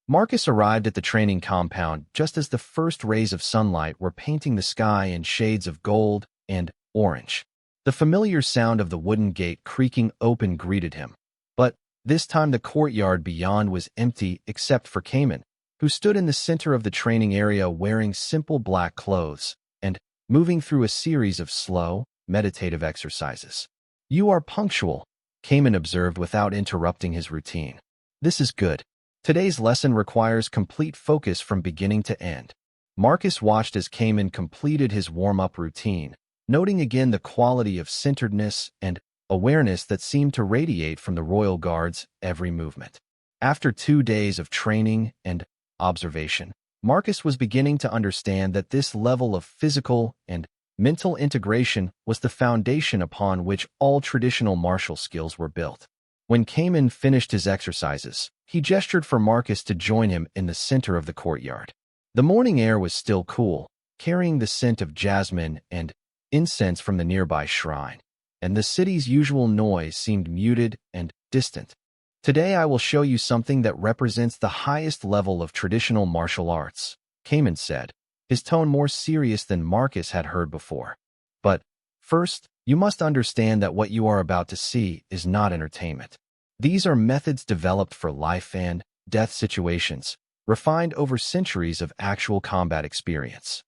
Marcus arrived at the training compound just as the first rays of sunlight were painting the sky in shades of gold and orange. The familiar sound of the wooden gate creaking open greeted him. But this time the courtyard beyond was empty except for Cayman, who stood in the center of the training area wearing simple black clothes and moving through a series of slow, meditative exercises. "You are punctual," Cayman observed without interrupting his routine. "This is good. Today's lesson requires complete focus from beginning to end." Marcus watched as Cayman completed his warm-up routine, noting again the quality of centeredness and awareness that seemed to radiate from the Royal Guard's every movement. After 2 days of training and observation, Marcus was beginning to understand that this level of physical and mental integration was the foundation upon which all traditional martial skills were built. When Cayman finished his exercises, he gestured for Marcus to join him in the center of the courtyard. The morning air was still cool, carrying the scent of jasmine and incense from the nearby shrine, and the city's usual noise seemed muted and distant. "Today I will show you something that represents the highest level of traditional martial arts," Cayman said, his tone more serious than Marcus had heard before. "But first, you must understand that what you are about to see is not entertainment. These are methods developed for life and death situations, refined over centuries of actual combat experience."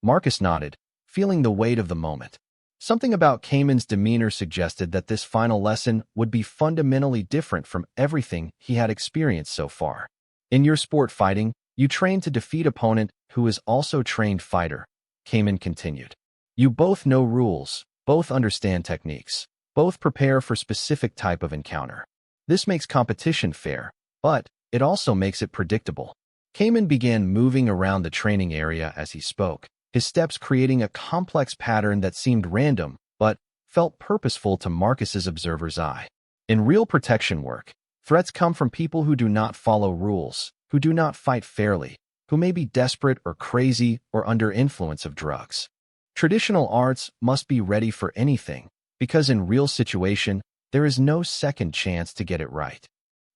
Marcus nodded, feeling the weight of the moment. Something about Cayman's demeanor suggested that this final lesson would be fundamentally different from everything he had experienced so far. "In your sport fighting, you train to defeat opponent who is also trained fighter," Cayman continued. "You both know rules, both understand techniques, both prepare for specific type of encounter. This makes competition fair, but it also makes it predictable." Cayman began moving around the training area as he spoke, his steps creating a complex pattern that seemed random but felt purposeful to Marcus's observer's eye. In real protection work, threats come from people who do not follow rules, who do not fight fairly, who may be desperate or crazy or under influence of drugs. Traditional arts must be ready for anything, because in real situation, there is no second chance to get it right.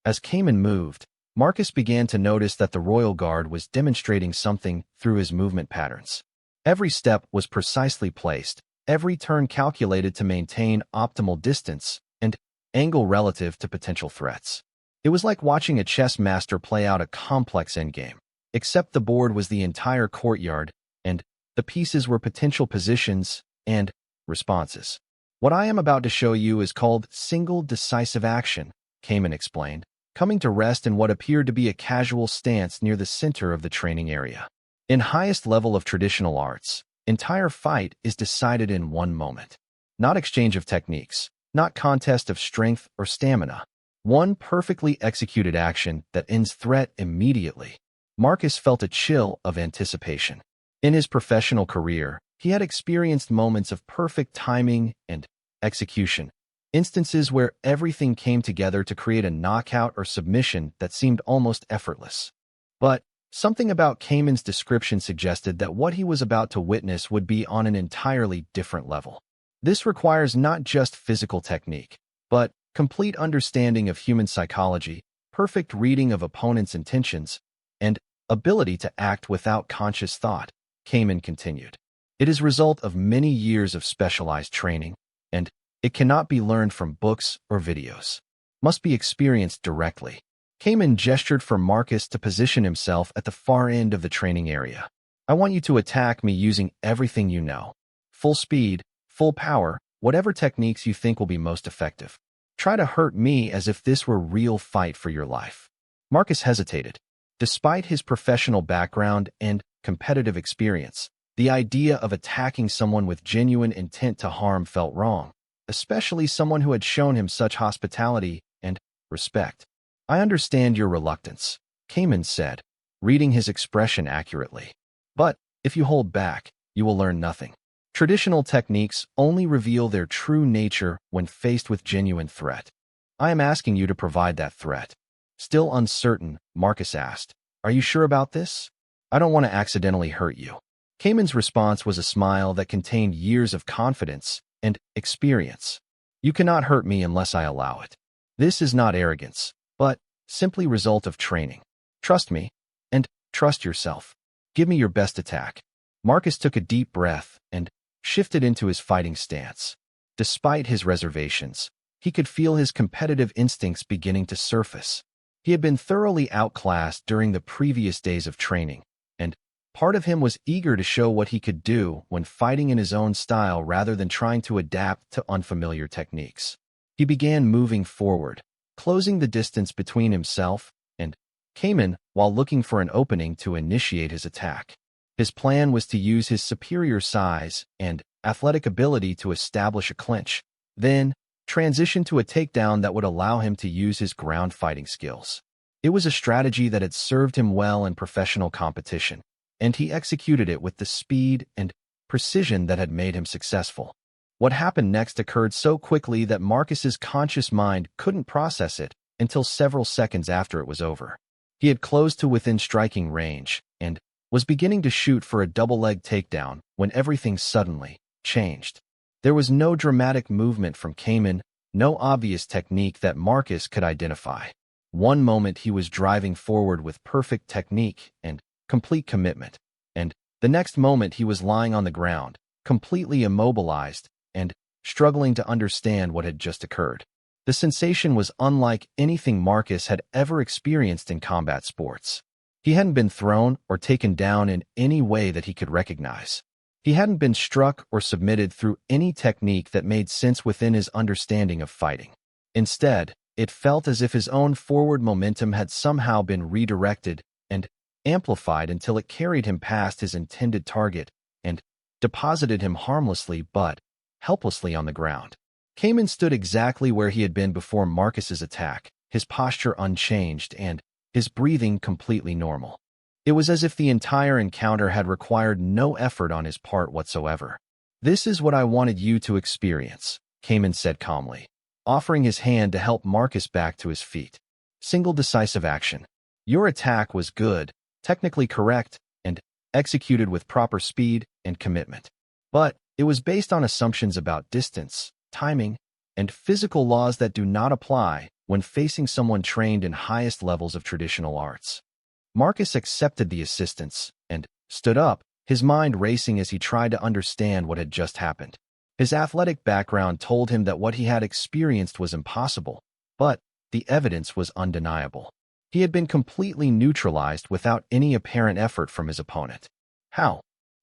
As Cayman moved, Marcus began to notice that the Royal Guard was demonstrating something through his movement patterns. Every step was precisely placed, every turn calculated to maintain optimal distance and angle relative to potential threats. It was like watching a chess master play out a complex endgame, except the board was the entire courtyard, and the pieces were potential positions and responses. "What I am about to show you is called single decisive action," Cayman explained, coming to rest in what appeared to be a casual stance near the center of the training area. "In highest level of traditional arts, entire fight is decided in one moment. Not exchange of techniques, not contest of strength or stamina. One perfectly executed action that ends threat immediately." Marcus felt a chill of anticipation. In his professional career, he had experienced moments of perfect timing and execution, instances where everything came together to create a knockout or submission that seemed almost effortless. But something about Cayman's description suggested that what he was about to witness would be on an entirely different level. This requires not just physical technique, but complete understanding of human psychology, perfect reading of opponents' intentions, and ability to act without conscious thought, Cayman continued. "It is a result of many years of specialized training, and it cannot be learned from books or videos. Must be experienced directly." Cayman gestured for Marcus to position himself at the far end of the training area. "I want you to attack me using everything you know. Full speed, full power, whatever techniques you think will be most effective. Try to hurt me as if this were real fight for your life." Marcus hesitated. Despite his professional background and competitive experience, the idea of attacking someone with genuine intent to harm felt wrong, especially someone who had shown him such hospitality and respect. "I understand your reluctance," Cayman said, reading his expression accurately. "But if you hold back, you will learn nothing. Traditional techniques only reveal their true nature when faced with genuine threat. I am asking you to provide that threat." Still uncertain, Marcus asked, "Are you sure about this? I don't want to accidentally hurt you." Cayman's response was a smile that contained years of confidence and experience. "You cannot hurt me unless I allow it. This is not arrogance, but simply result of training. Trust me, and trust yourself. Give me your best attack." Marcus took a deep breath and shifted into his fighting stance. Despite his reservations, he could feel his competitive instincts beginning to surface. He had been thoroughly outclassed during the previous days of training, and part of him was eager to show what he could do when fighting in his own style rather than trying to adapt to unfamiliar techniques. He began moving forward, closing the distance between himself and Cayman while looking for an opening to initiate his attack. His plan was to use his superior size and athletic ability to establish a clinch, then transition to a takedown that would allow him to use his ground fighting skills. It was a strategy that had served him well in professional competition, and he executed it with the speed and precision that had made him successful. What happened next occurred so quickly that Marcus's conscious mind couldn't process it until several seconds after it was over. He had closed to within striking range and was beginning to shoot for a double-leg takedown when everything suddenly changed. There was no dramatic movement from Cayman, no obvious technique that Marcus could identify. One moment he was driving forward with perfect technique and complete commitment, and the next moment he was lying on the ground, completely immobilized and struggling to understand what had just occurred. The sensation was unlike anything Marcus had ever experienced in combat sports. He hadn't been thrown or taken down in any way that he could recognize. He hadn't been struck or submitted through any technique that made sense within his understanding of fighting. Instead, it felt as if his own forward momentum had somehow been redirected and amplified until it carried him past his intended target and deposited him harmlessly but helplessly on the ground. Cayman stood exactly where he had been before Marcus's attack, his posture unchanged and his breathing completely normal. It was as if the entire encounter had required no effort on his part whatsoever. "This is what I wanted you to experience," Cayman said calmly, offering his hand to help Marcus back to his feet. "Single decisive action. Your attack was good, technically correct, and executed with proper speed and commitment. But it was based on assumptions about distance, timing, and physical laws that do not apply when facing someone trained in highest levels of traditional arts." Marcus accepted the assistance and stood up, his mind racing as he tried to understand what had just happened. His athletic background told him that what he had experienced was impossible, but the evidence was undeniable. He had been completely neutralized without any apparent effort from his opponent. "How?"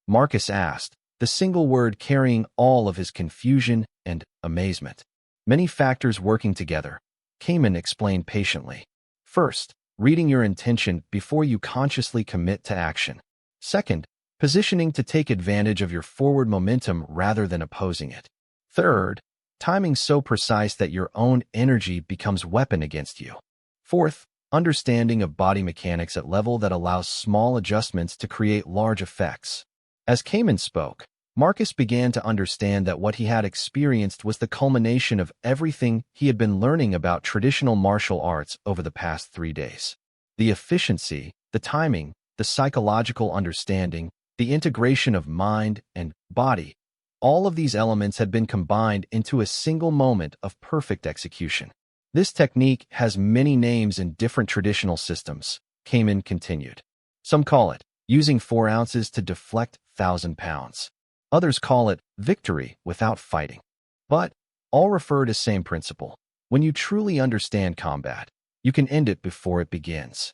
Marcus asked, the single word carrying all of his confusion and amazement. "Many factors working together," Cayman explained patiently. "First, reading your intention before you consciously commit to action. Second, positioning to take advantage of your forward momentum rather than opposing it. Third, timing so precise that your own energy becomes weapon against you. Fourth, understanding of body mechanics at level that allows small adjustments to create large effects." As Cayman spoke, Marcus began to understand that what he had experienced was the culmination of everything he had been learning about traditional martial arts over the past 3 days. The efficiency, the timing, the psychological understanding, the integration of mind and body, all of these elements had been combined into a single moment of perfect execution. "This technique has many names in different traditional systems," Cayman continued. "Some call it using 4 ounces to deflect 1,000 pounds. Others call it victory without fighting. But all refer to same principle. When you truly understand combat, you can end it before it begins."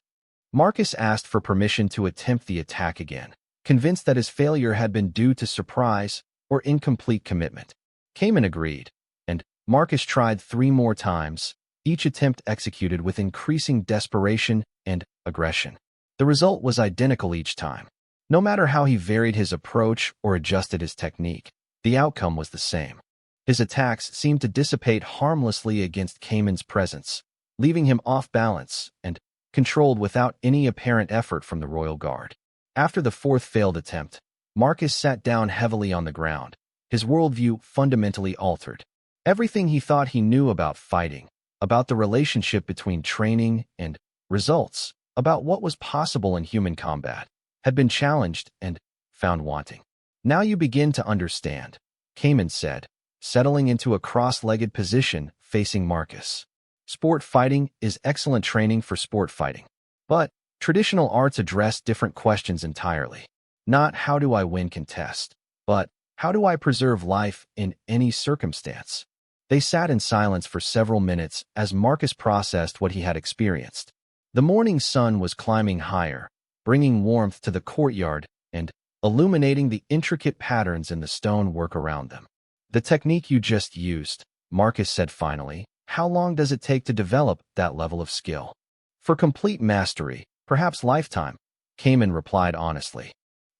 Marcus asked for permission to attempt the attack again, convinced that his failure had been due to surprise or incomplete commitment. Cayman agreed, and Marcus tried 3 more times, each attempt executed with increasing desperation and aggression. The result was identical each time. No matter how he varied his approach or adjusted his technique, the outcome was the same. His attacks seemed to dissipate harmlessly against Cayman's presence, leaving him off balance and controlled without any apparent effort from the royal guard. After the 4th failed attempt, Marcus sat down heavily on the ground, his worldview fundamentally altered. Everything he thought he knew about fighting, about the relationship between training and results, about what was possible in human combat, had been challenged and found wanting. "Now you begin to understand," Cayman said, settling into a cross-legged position facing Marcus. "Sport fighting is excellent training for sport fighting. But Traditional arts address different questions entirely. Not how do I win contest, but how do I preserve life in any circumstance? They sat in silence for several minutes as Marcus processed what he had experienced. The morning sun was climbing higher, bringing warmth to the courtyard and illuminating the intricate patterns in the stone work around them. The technique you just used, Marcus said finally, how long does it take to develop that level of skill? For complete mastery, perhaps lifetime, Kamen replied honestly.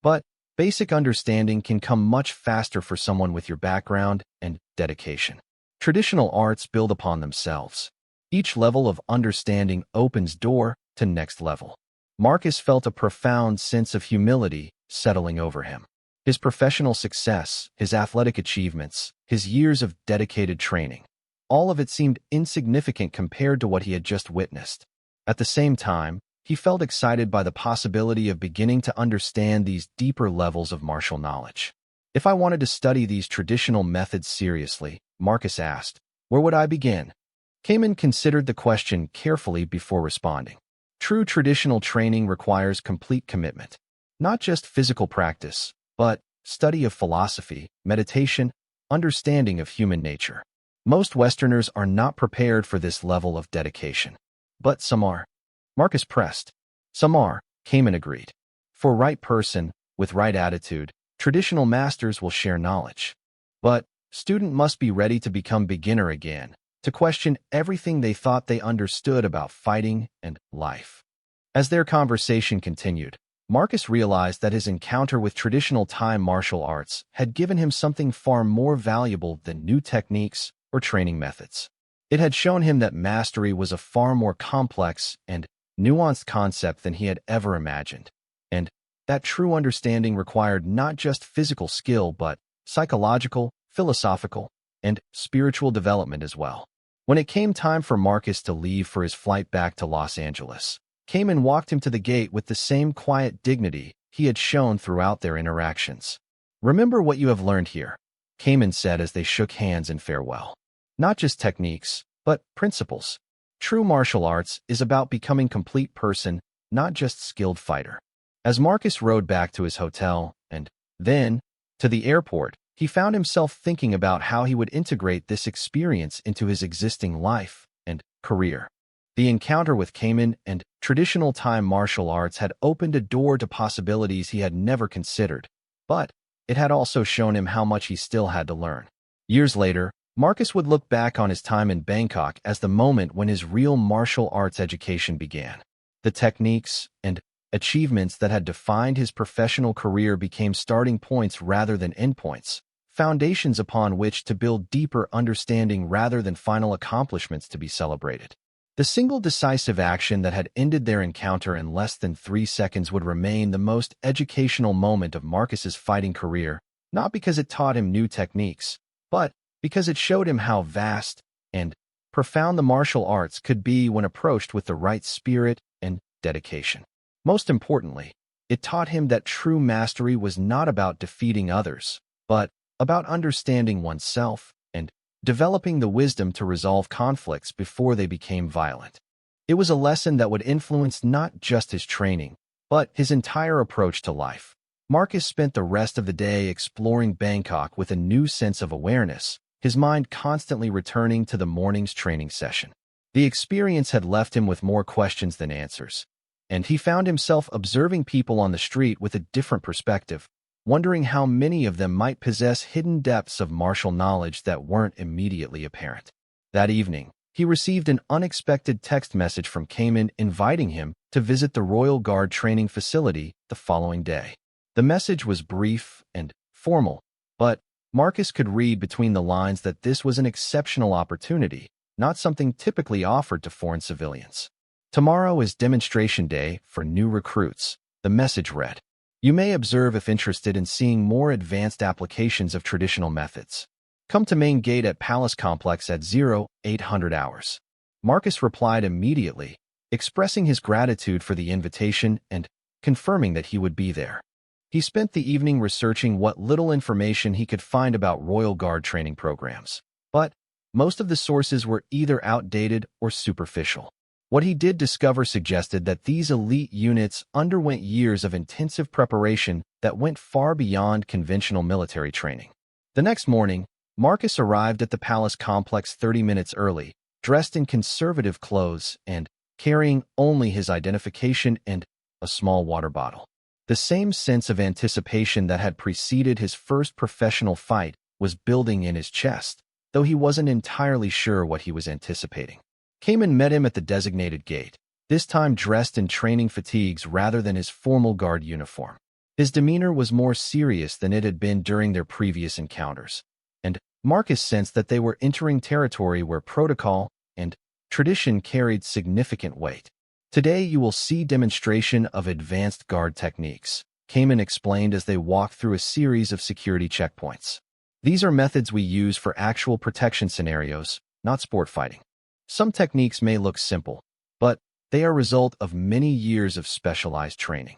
But basic understanding can come much faster for someone with your background and dedication. Traditional arts build upon themselves. Each level of understanding opens door to next level. Marcus felt a profound sense of humility settling over him. His professional success, his athletic achievements, his years of dedicated training, all of it seemed insignificant compared to what he had just witnessed. At the same time, he felt excited by the possibility of beginning to understand these deeper levels of martial knowledge. If I wanted to study these traditional methods seriously, Marcus asked, where would I begin? Kamen considered the question carefully before responding. True traditional training requires complete commitment. Not just physical practice, but study of philosophy, meditation, understanding of human nature. Most Westerners are not prepared for this level of dedication. But some are. Marcus pressed. Some are, Kamen agreed. For right person, with right attitude, traditional masters will share knowledge. But student must be ready to become beginner again, to question everything they thought they understood about fighting and life. As their conversation continued, Marcus realized that his encounter with traditional Thai martial arts had given him something far more valuable than new techniques or training methods. It had shown him that mastery was a far more complex and nuanced concept than he had ever imagined, and that true understanding required not just physical skill but psychological, philosophical, and spiritual development as well. When it came time for Marcus to leave for his flight back to Los Angeles, Kamen walked him to the gate with the same quiet dignity he had shown throughout their interactions. Remember what you have learned here, Kamen said as they shook hands in farewell. Not just techniques, but principles. True martial arts is about becoming complete person, not just skilled fighter. As Marcus rode back to his hotel, and then to the airport, he found himself thinking about how he would integrate this experience into his existing life and career. The encounter with Kamen and traditional Thai martial arts had opened a door to possibilities he had never considered, but it had also shown him how much he still had to learn. Years later, Marcus would look back on his time in Bangkok as the moment when his real martial arts education began. The techniques and achievements that had defined his professional career became starting points rather than endpoints, foundations upon which to build deeper understanding rather than final accomplishments to be celebrated. The single decisive action that had ended their encounter in less than 3 seconds would remain the most educational moment of Marcus's fighting career, not because it taught him new techniques, but because it showed him how vast and profound the martial arts could be when approached with the right spirit and dedication. Most importantly, it taught him that true mastery was not about defeating others, but about understanding oneself and developing the wisdom to resolve conflicts before they became violent. It was a lesson that would influence not just his training, but his entire approach to life. Marcus spent the rest of the day exploring Bangkok with a new sense of awareness, his mind constantly returning to the morning's training session. The experience had left him with more questions than answers, and he found himself observing people on the street with a different perspective, wondering how many of them might possess hidden depths of martial knowledge that weren't immediately apparent. That evening, he received an unexpected text message from Kamen inviting him to visit the Royal Guard training facility the following day. The message was brief and formal, but Marcus could read between the lines that this was an exceptional opportunity, not something typically offered to foreign civilians. Tomorrow is demonstration day for new recruits, the message read. You may observe if interested in seeing more advanced applications of traditional methods. Come to main gate at Palace Complex at 0800 hours. Marcus replied immediately, expressing his gratitude for the invitation and confirming that he would be there. He spent the evening researching what little information he could find about Royal Guard training programs, but most of the sources were either outdated or superficial. What he did discover suggested that these elite units underwent years of intensive preparation that went far beyond conventional military training. The next morning, Marcus arrived at the palace complex 30 minutes early, dressed in conservative clothes and carrying only his identification and a small water bottle. The same sense of anticipation that had preceded his first professional fight was building in his chest, though he wasn't entirely sure what he was anticipating. Cayman met him at the designated gate, this time dressed in training fatigues rather than his formal guard uniform. His demeanor was more serious than it had been during their previous encounters, and Marcus sensed that they were entering territory where protocol and tradition carried significant weight. "Today you will see demonstration of advanced guard techniques," Cayman explained as they walked through a series of security checkpoints. "These are methods we use for actual protection scenarios, not sport fighting. Some techniques may look simple, but they are a result of many years of specialized training."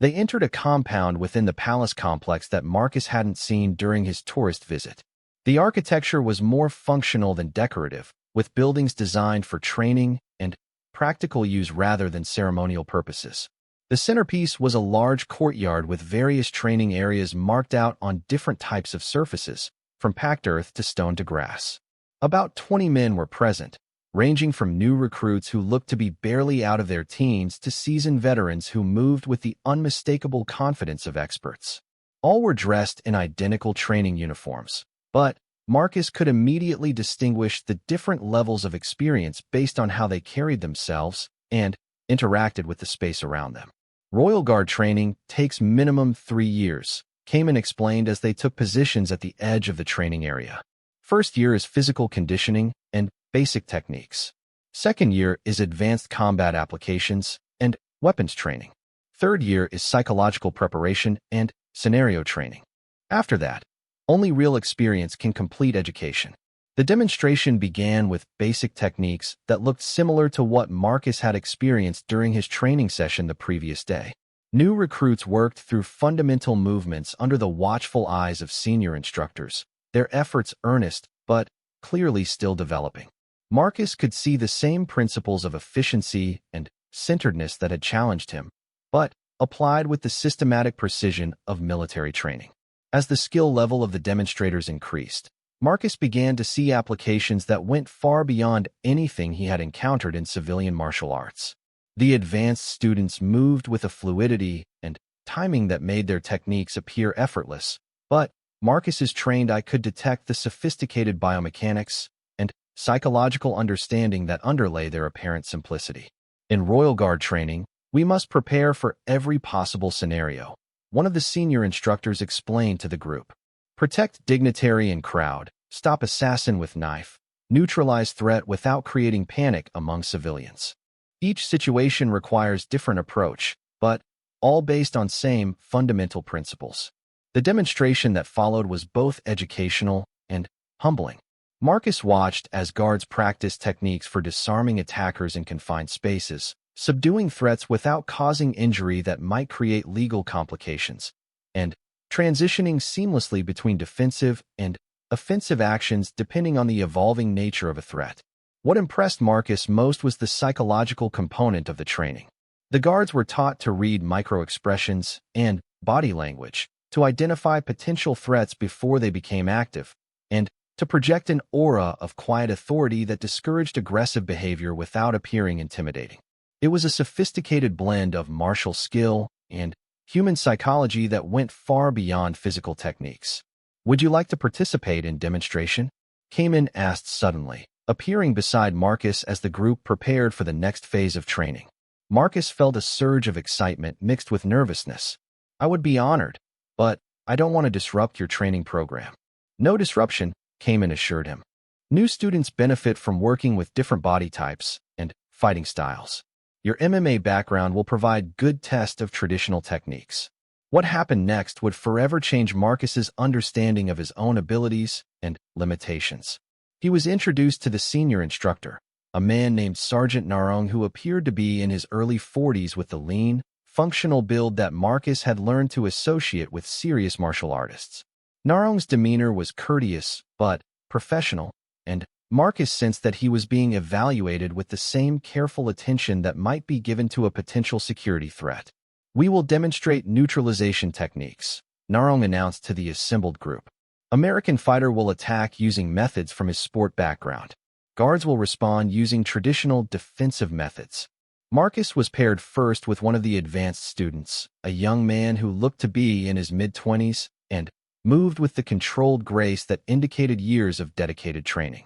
They entered a compound within the palace complex that Marcus hadn't seen during his tourist visit. The architecture was more functional than decorative, with buildings designed for training and practical use rather than ceremonial purposes. The centerpiece was a large courtyard with various training areas marked out on different types of surfaces, from packed earth to stone to grass. About 20 men were present, ranging from new recruits who looked to be barely out of their teens to seasoned veterans who moved with the unmistakable confidence of experts. All were dressed in identical training uniforms, but Marcus could immediately distinguish the different levels of experience based on how they carried themselves and interacted with the space around them. "Royal Guard training takes minimum 3 years, Cayman explained as they took positions at the edge of the training area. "First year is physical conditioning and basic techniques. Second year is advanced combat applications and weapons training. Third year is psychological preparation and scenario training. After that, only real experience can complete education." The demonstration began with basic techniques that looked similar to what Marcus had experienced during his training session the previous day. New recruits worked through fundamental movements under the watchful eyes of senior instructors, their efforts earnest but clearly still developing. Marcus could see the same principles of efficiency and centeredness that had challenged him, but applied with the systematic precision of military training. As the skill level of the demonstrators increased, Marcus began to see applications that went far beyond anything he had encountered in civilian martial arts. The advanced students moved with a fluidity and timing that made their techniques appear effortless, but Marcus's trained eye could detect the sophisticated biomechanics and psychological understanding that underlay their apparent simplicity. "In Royal Guard training, we must prepare for every possible scenario," one of the senior instructors explained to the group. "Protect dignitary and crowd, stop assassin with knife, neutralize threat without creating panic among civilians. Each situation requires different approach, but all based on same fundamental principles." The demonstration that followed was both educational and humbling. Marcus watched as guards practiced techniques for disarming attackers in confined spaces, subduing threats without causing injury that might create legal complications, and transitioning seamlessly between defensive and offensive actions depending on the evolving nature of a threat. What impressed Marcus most was the psychological component of the training. The guards were taught to read micro-expressions and body language, to identify potential threats before they became active, and to project an aura of quiet authority that discouraged aggressive behavior without appearing intimidating. It was a sophisticated blend of martial skill and human psychology that went far beyond physical techniques. "Would you like to participate in demonstration?" Cayman asked suddenly, appearing beside Marcus as the group prepared for the next phase of training. Marcus felt a surge of excitement mixed with nervousness. "I would be honored, but I don't want to disrupt your training program." "No disruption," Cayman assured him. "New students benefit from working with different body types and fighting styles. Your MMA background will provide good test of traditional techniques." What happened next would forever change Marcus's understanding of his own abilities and limitations. He was introduced to the senior instructor, a man named Sergeant Narong who appeared to be in his early 40s with the lean, functional build that Marcus had learned to associate with serious martial artists. Narong's demeanor was courteous but professional, and Marcus sensed that he was being evaluated with the same careful attention that might be given to a potential security threat. "We will demonstrate neutralization techniques," Narong announced to the assembled group. "American fighter will attack using methods from his sport background. Guards will respond using traditional defensive methods." Marcus was paired first with one of the advanced students, a young man who looked to be in his mid-20s and moved with the controlled grace that indicated years of dedicated training.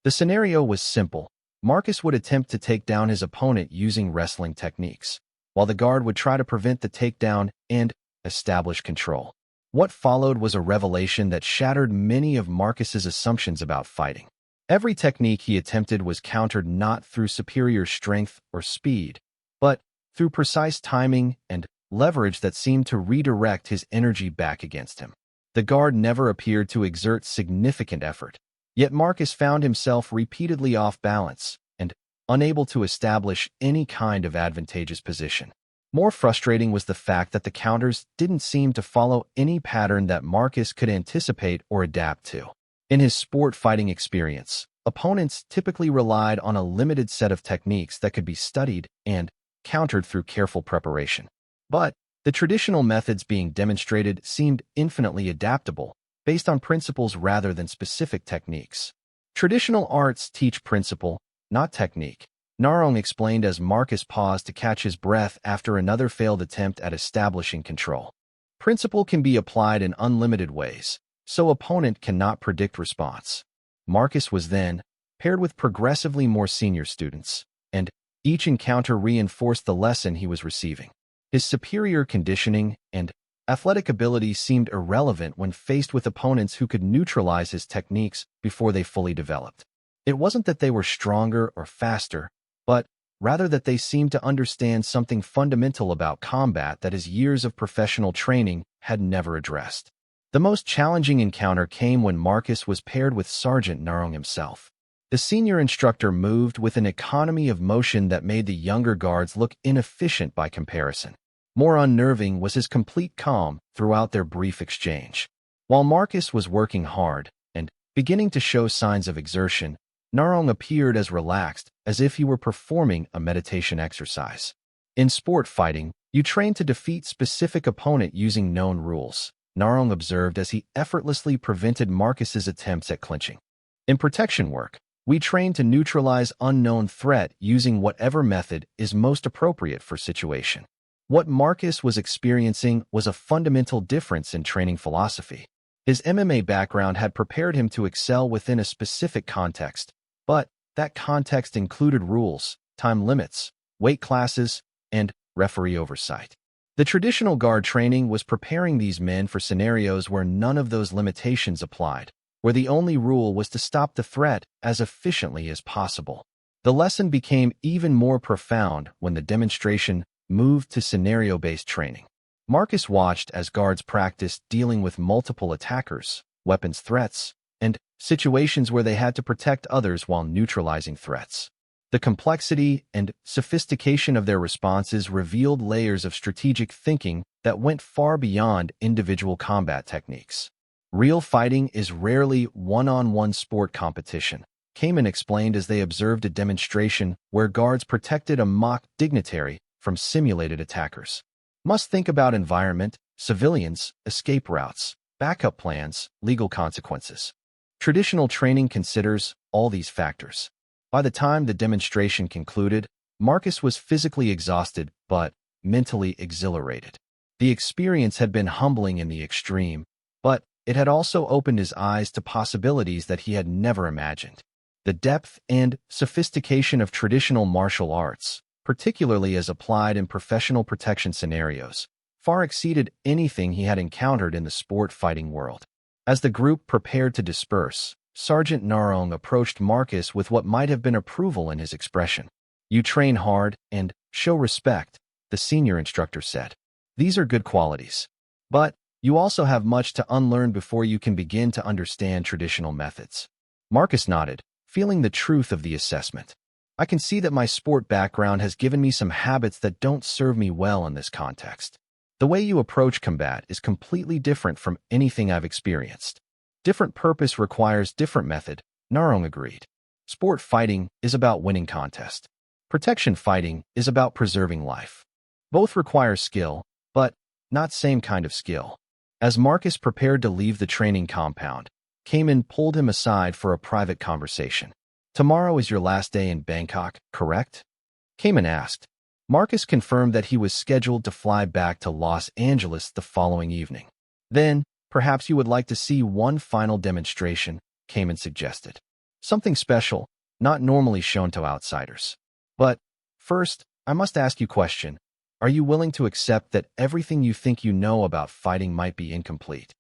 The scenario was simple. Marcus would attempt to take down his opponent using wrestling techniques, while the guard would try to prevent the takedown and establish control. What followed was a revelation that shattered many of Marcus's assumptions about fighting. Every technique he attempted was countered not through superior strength or speed, but through precise timing and leverage that seemed to redirect his energy back against him. The guard never appeared to exert significant effort, yet Marcus found himself repeatedly off balance and unable to establish any kind of advantageous position. More frustrating was the fact that the counters didn't seem to follow any pattern that Marcus could anticipate or adapt to. In his sport fighting experience, opponents typically relied on a limited set of techniques that could be studied and countered through careful preparation. But the traditional methods being demonstrated seemed infinitely adaptable, based on principles rather than specific techniques. "Traditional arts teach principle, not technique," Narong explained as Marcus paused to catch his breath after another failed attempt at establishing control. "Principle can be applied in unlimited ways, so opponent cannot predict response." Marcus was then paired with progressively more senior students, and each encounter reinforced the lesson he was receiving. His superior conditioning and athletic ability seemed irrelevant when faced with opponents who could neutralize his techniques before they fully developed. It wasn't that they were stronger or faster, but rather that they seemed to understand something fundamental about combat that his years of professional training had never addressed. The most challenging encounter came when Marcus was paired with Sergeant Narong himself. The senior instructor moved with an economy of motion that made the younger guards look inefficient by comparison. More unnerving was his complete calm throughout their brief exchange. While Marcus was working hard and beginning to show signs of exertion, Narong appeared as relaxed as if he were performing a meditation exercise. "In sport fighting, you train to defeat specific opponent using known rules," Narong observed as he effortlessly prevented Marcus's attempts at clinching. "In protection work, we train to neutralize unknown threat using whatever method is most appropriate for situation." What Marcus was experiencing was a fundamental difference in training philosophy. His MMA background had prepared him to excel within a specific context, but that context included rules, time limits, weight classes, and referee oversight. The traditional guard training was preparing these men for scenarios where none of those limitations applied, where the only rule was to stop the threat as efficiently as possible. The lesson became even more profound when the demonstration moved to scenario-based training. Marcus watched as guards practiced dealing with multiple attackers, weapons threats, and situations where they had to protect others while neutralizing threats. The complexity and sophistication of their responses revealed layers of strategic thinking that went far beyond individual combat techniques. "Real fighting is rarely one-on-one sport competition," Kamen explained as they observed a demonstration where guards protected a mock dignitary from simulated attackers. "Must think about environment, civilians, escape routes, backup plans, legal consequences. Traditional training considers all these factors." By the time the demonstration concluded, Marcus was physically exhausted but mentally exhilarated. The experience had been humbling in the extreme, but it had also opened his eyes to possibilities that he had never imagined. The depth and sophistication of traditional martial arts, particularly as applied in professional protection scenarios, far exceeded anything he had encountered in the sport fighting world. As the group prepared to disperse, Sergeant Narong approached Marcus with what might have been approval in his expression. "You train hard and show respect," the senior instructor said. "These are good qualities. But you also have much to unlearn before you can begin to understand traditional methods." Marcus nodded, feeling the truth of the assessment. "I can see that my sport background has given me some habits that don't serve me well in this context. The way you approach combat is completely different from anything I've experienced." "Different purpose requires different method," Narong agreed. Sport fighting is about winning contest. Protection fighting is about preserving life. Both require skill, but not same kind of skill. As Marcus prepared to leave the training compound, Cayman pulled him aside for a private conversation. "Tomorrow is your last day in Bangkok, correct?" Cayman asked. Marcus confirmed that he was scheduled to fly back to Los Angeles the following evening. "Then, perhaps you would like to see one final demonstration," Cayman suggested. "Something special, not normally shown to outsiders. But first, I must ask you a question. Are you willing to accept that everything you think you know about fighting might be incomplete?"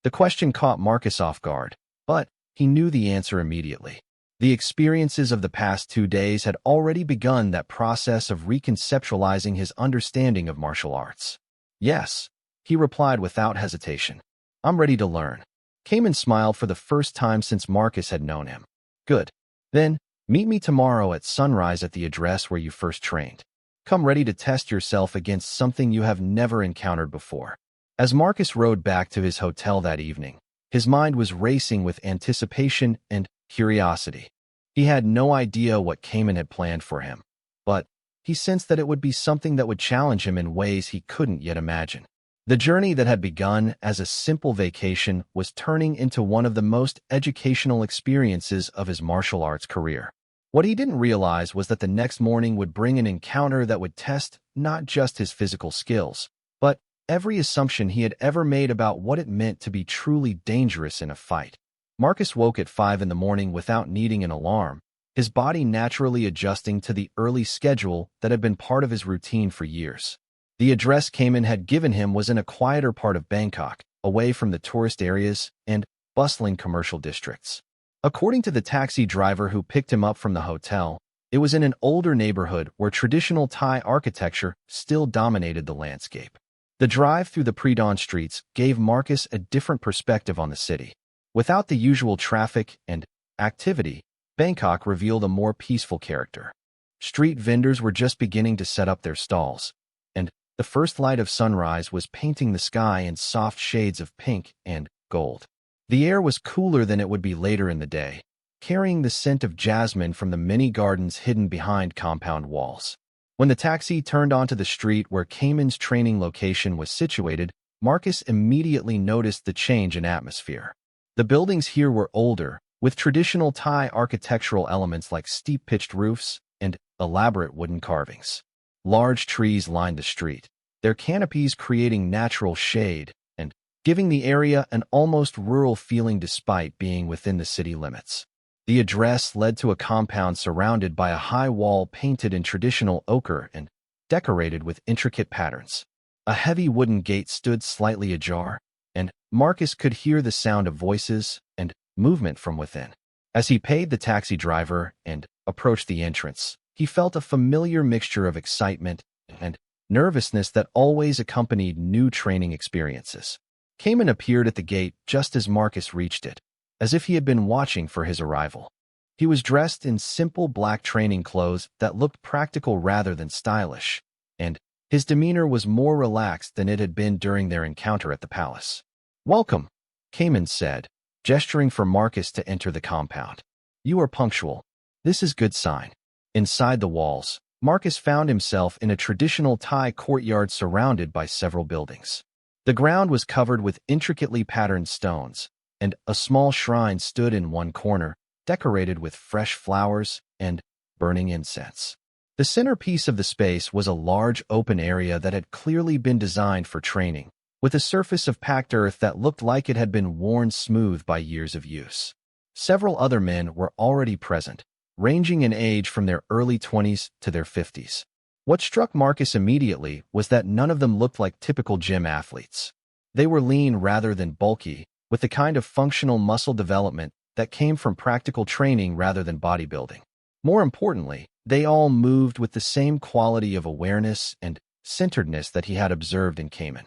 The question caught Marcus off guard, but he knew the answer immediately. The experiences of the past 2 days had already begun that process of reconceptualizing his understanding of martial arts. "Yes," he replied without hesitation. "I'm ready to learn." Cayman smiled for the first time since Marcus had known him. "Good. Then, meet me tomorrow at sunrise at the address where you first trained. Come ready to test yourself against something you have never encountered before." As Marcus rode back to his hotel that evening, his mind was racing with anticipation and curiosity. He had no idea what Cayman had planned for him, but he sensed that it would be something that would challenge him in ways he couldn't yet imagine. The journey that had begun as a simple vacation was turning into one of the most educational experiences of his martial arts career. What he didn't realize was that the next morning would bring an encounter that would test not just his physical skills, but every assumption he had ever made about what it meant to be truly dangerous in a fight. Marcus woke at 5 in the morning without needing an alarm, his body naturally adjusting to the early schedule that had been part of his routine for years. The address Cayman had given him was in a quieter part of Bangkok, away from the tourist areas and bustling commercial districts. According to the taxi driver who picked him up from the hotel, it was in an older neighborhood where traditional Thai architecture still dominated the landscape. The drive through the pre-dawn streets gave Marcus a different perspective on the city. Without the usual traffic and activity, Bangkok revealed a more peaceful character. Street vendors were just beginning to set up their stalls, and the first light of sunrise was painting the sky in soft shades of pink and gold. The air was cooler than it would be later in the day, carrying the scent of jasmine from the many gardens hidden behind compound walls. When the taxi turned onto the street where Cayman's training location was situated, Marcus immediately noticed the change in atmosphere. The buildings here were older, with traditional Thai architectural elements like steep pitched roofs and elaborate wooden carvings. Large trees lined the street, their canopies creating natural shade and giving the area an almost rural feeling despite being within the city limits. The address led to a compound surrounded by a high wall painted in traditional ochre and decorated with intricate patterns. A heavy wooden gate stood slightly ajar, and Marcus could hear the sound of voices and movement from within. As he paid the taxi driver and approached the entrance, he felt a familiar mixture of excitement and nervousness that always accompanied new training experiences. Cayman appeared at the gate just as Marcus reached it, as if he had been watching for his arrival. He was dressed in simple black training clothes that looked practical rather than stylish, and his demeanor was more relaxed than it had been during their encounter at the palace. "Welcome," Cayman said, gesturing for Marcus to enter the compound. "You are punctual. This is good sign." Inside the walls, Marcus found himself in a traditional Thai courtyard surrounded by several buildings. The ground was covered with intricately patterned stones, and a small shrine stood in one corner, decorated with fresh flowers and burning incense. The centerpiece of the space was a large open area that had clearly been designed for training, with a surface of packed earth that looked like it had been worn smooth by years of use. Several other men were already present, ranging in age from their early 20s to their 50s. What struck Marcus immediately was that none of them looked like typical gym athletes. They were lean rather than bulky, with the kind of functional muscle development that came from practical training rather than bodybuilding. More importantly, they all moved with the same quality of awareness and centeredness that he had observed in Cayman.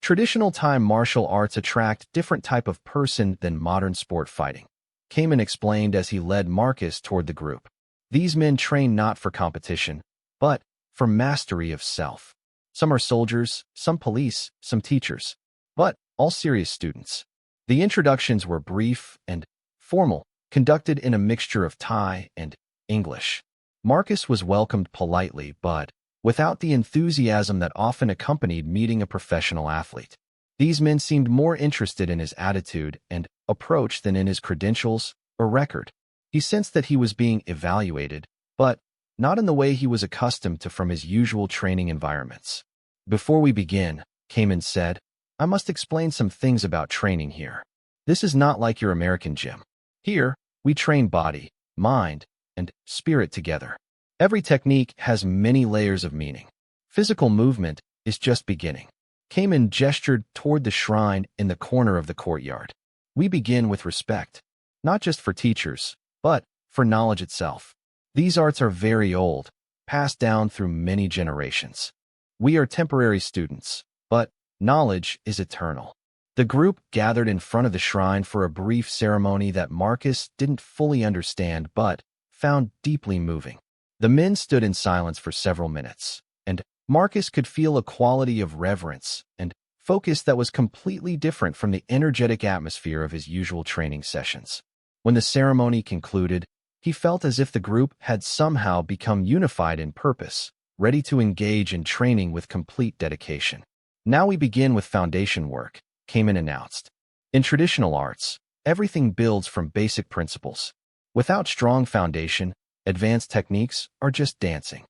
Traditional Thai martial arts attract different type of person than modern sport fighting, Cayman explained as he led Marcus toward the group. These men train not for competition, but for mastery of self. Some are soldiers, some police, some teachers, but all serious students. The introductions were brief and formal, conducted in a mixture of Thai and English. Marcus was welcomed politely, but without the enthusiasm that often accompanied meeting a professional athlete. These men seemed more interested in his attitude and approach than in his credentials or record. He sensed that he was being evaluated, but not in the way he was accustomed to from his usual training environments. "Before we begin," Kamen said, "I must explain some things about training here. This is not like your American gym. Here, we train body, mind, and spirit together. Every technique has many layers of meaning. Physical movement is just beginning." Kamen gestured toward the shrine in the corner of the courtyard. "We begin with respect, not just for teachers, but for knowledge itself. These arts are very old, passed down through many generations. We are temporary students, but knowledge is eternal." The group gathered in front of the shrine for a brief ceremony that Marcus didn't fully understand but found deeply moving. The men stood in silence for several minutes, and Marcus could feel a quality of reverence and focus that was completely different from the energetic atmosphere of his usual training sessions. When the ceremony concluded, he felt as if the group had somehow become unified in purpose, ready to engage in training with complete dedication. "Now we begin with foundation work," Kamen announced. "In traditional arts, everything builds from basic principles. Without strong foundation, advanced techniques are just dancing."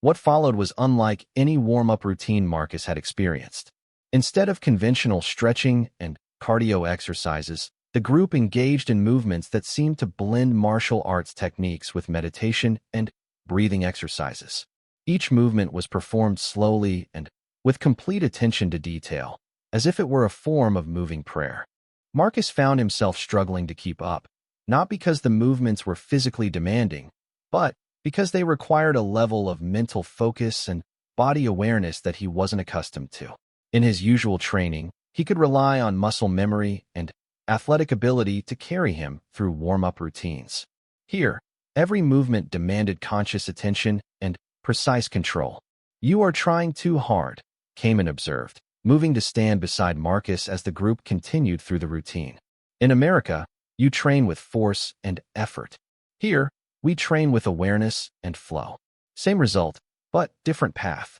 What followed was unlike any warm-up routine Marcus had experienced. Instead of conventional stretching and cardio exercises, the group engaged in movements that seemed to blend martial arts techniques with meditation and breathing exercises. Each movement was performed slowly and with complete attention to detail, as if it were a form of moving prayer. Marcus found himself struggling to keep up, not because the movements were physically demanding, but because they required a level of mental focus and body awareness that he wasn't accustomed to. In his usual training, he could rely on muscle memory and athletic ability to carry him through warm-up routines. Here, every movement demanded conscious attention and precise control. "You are trying too hard," Kamen observed, moving to stand beside Marcus as the group continued through the routine. "In America, you train with force and effort. Here, we train with awareness and flow. Same result, but different path."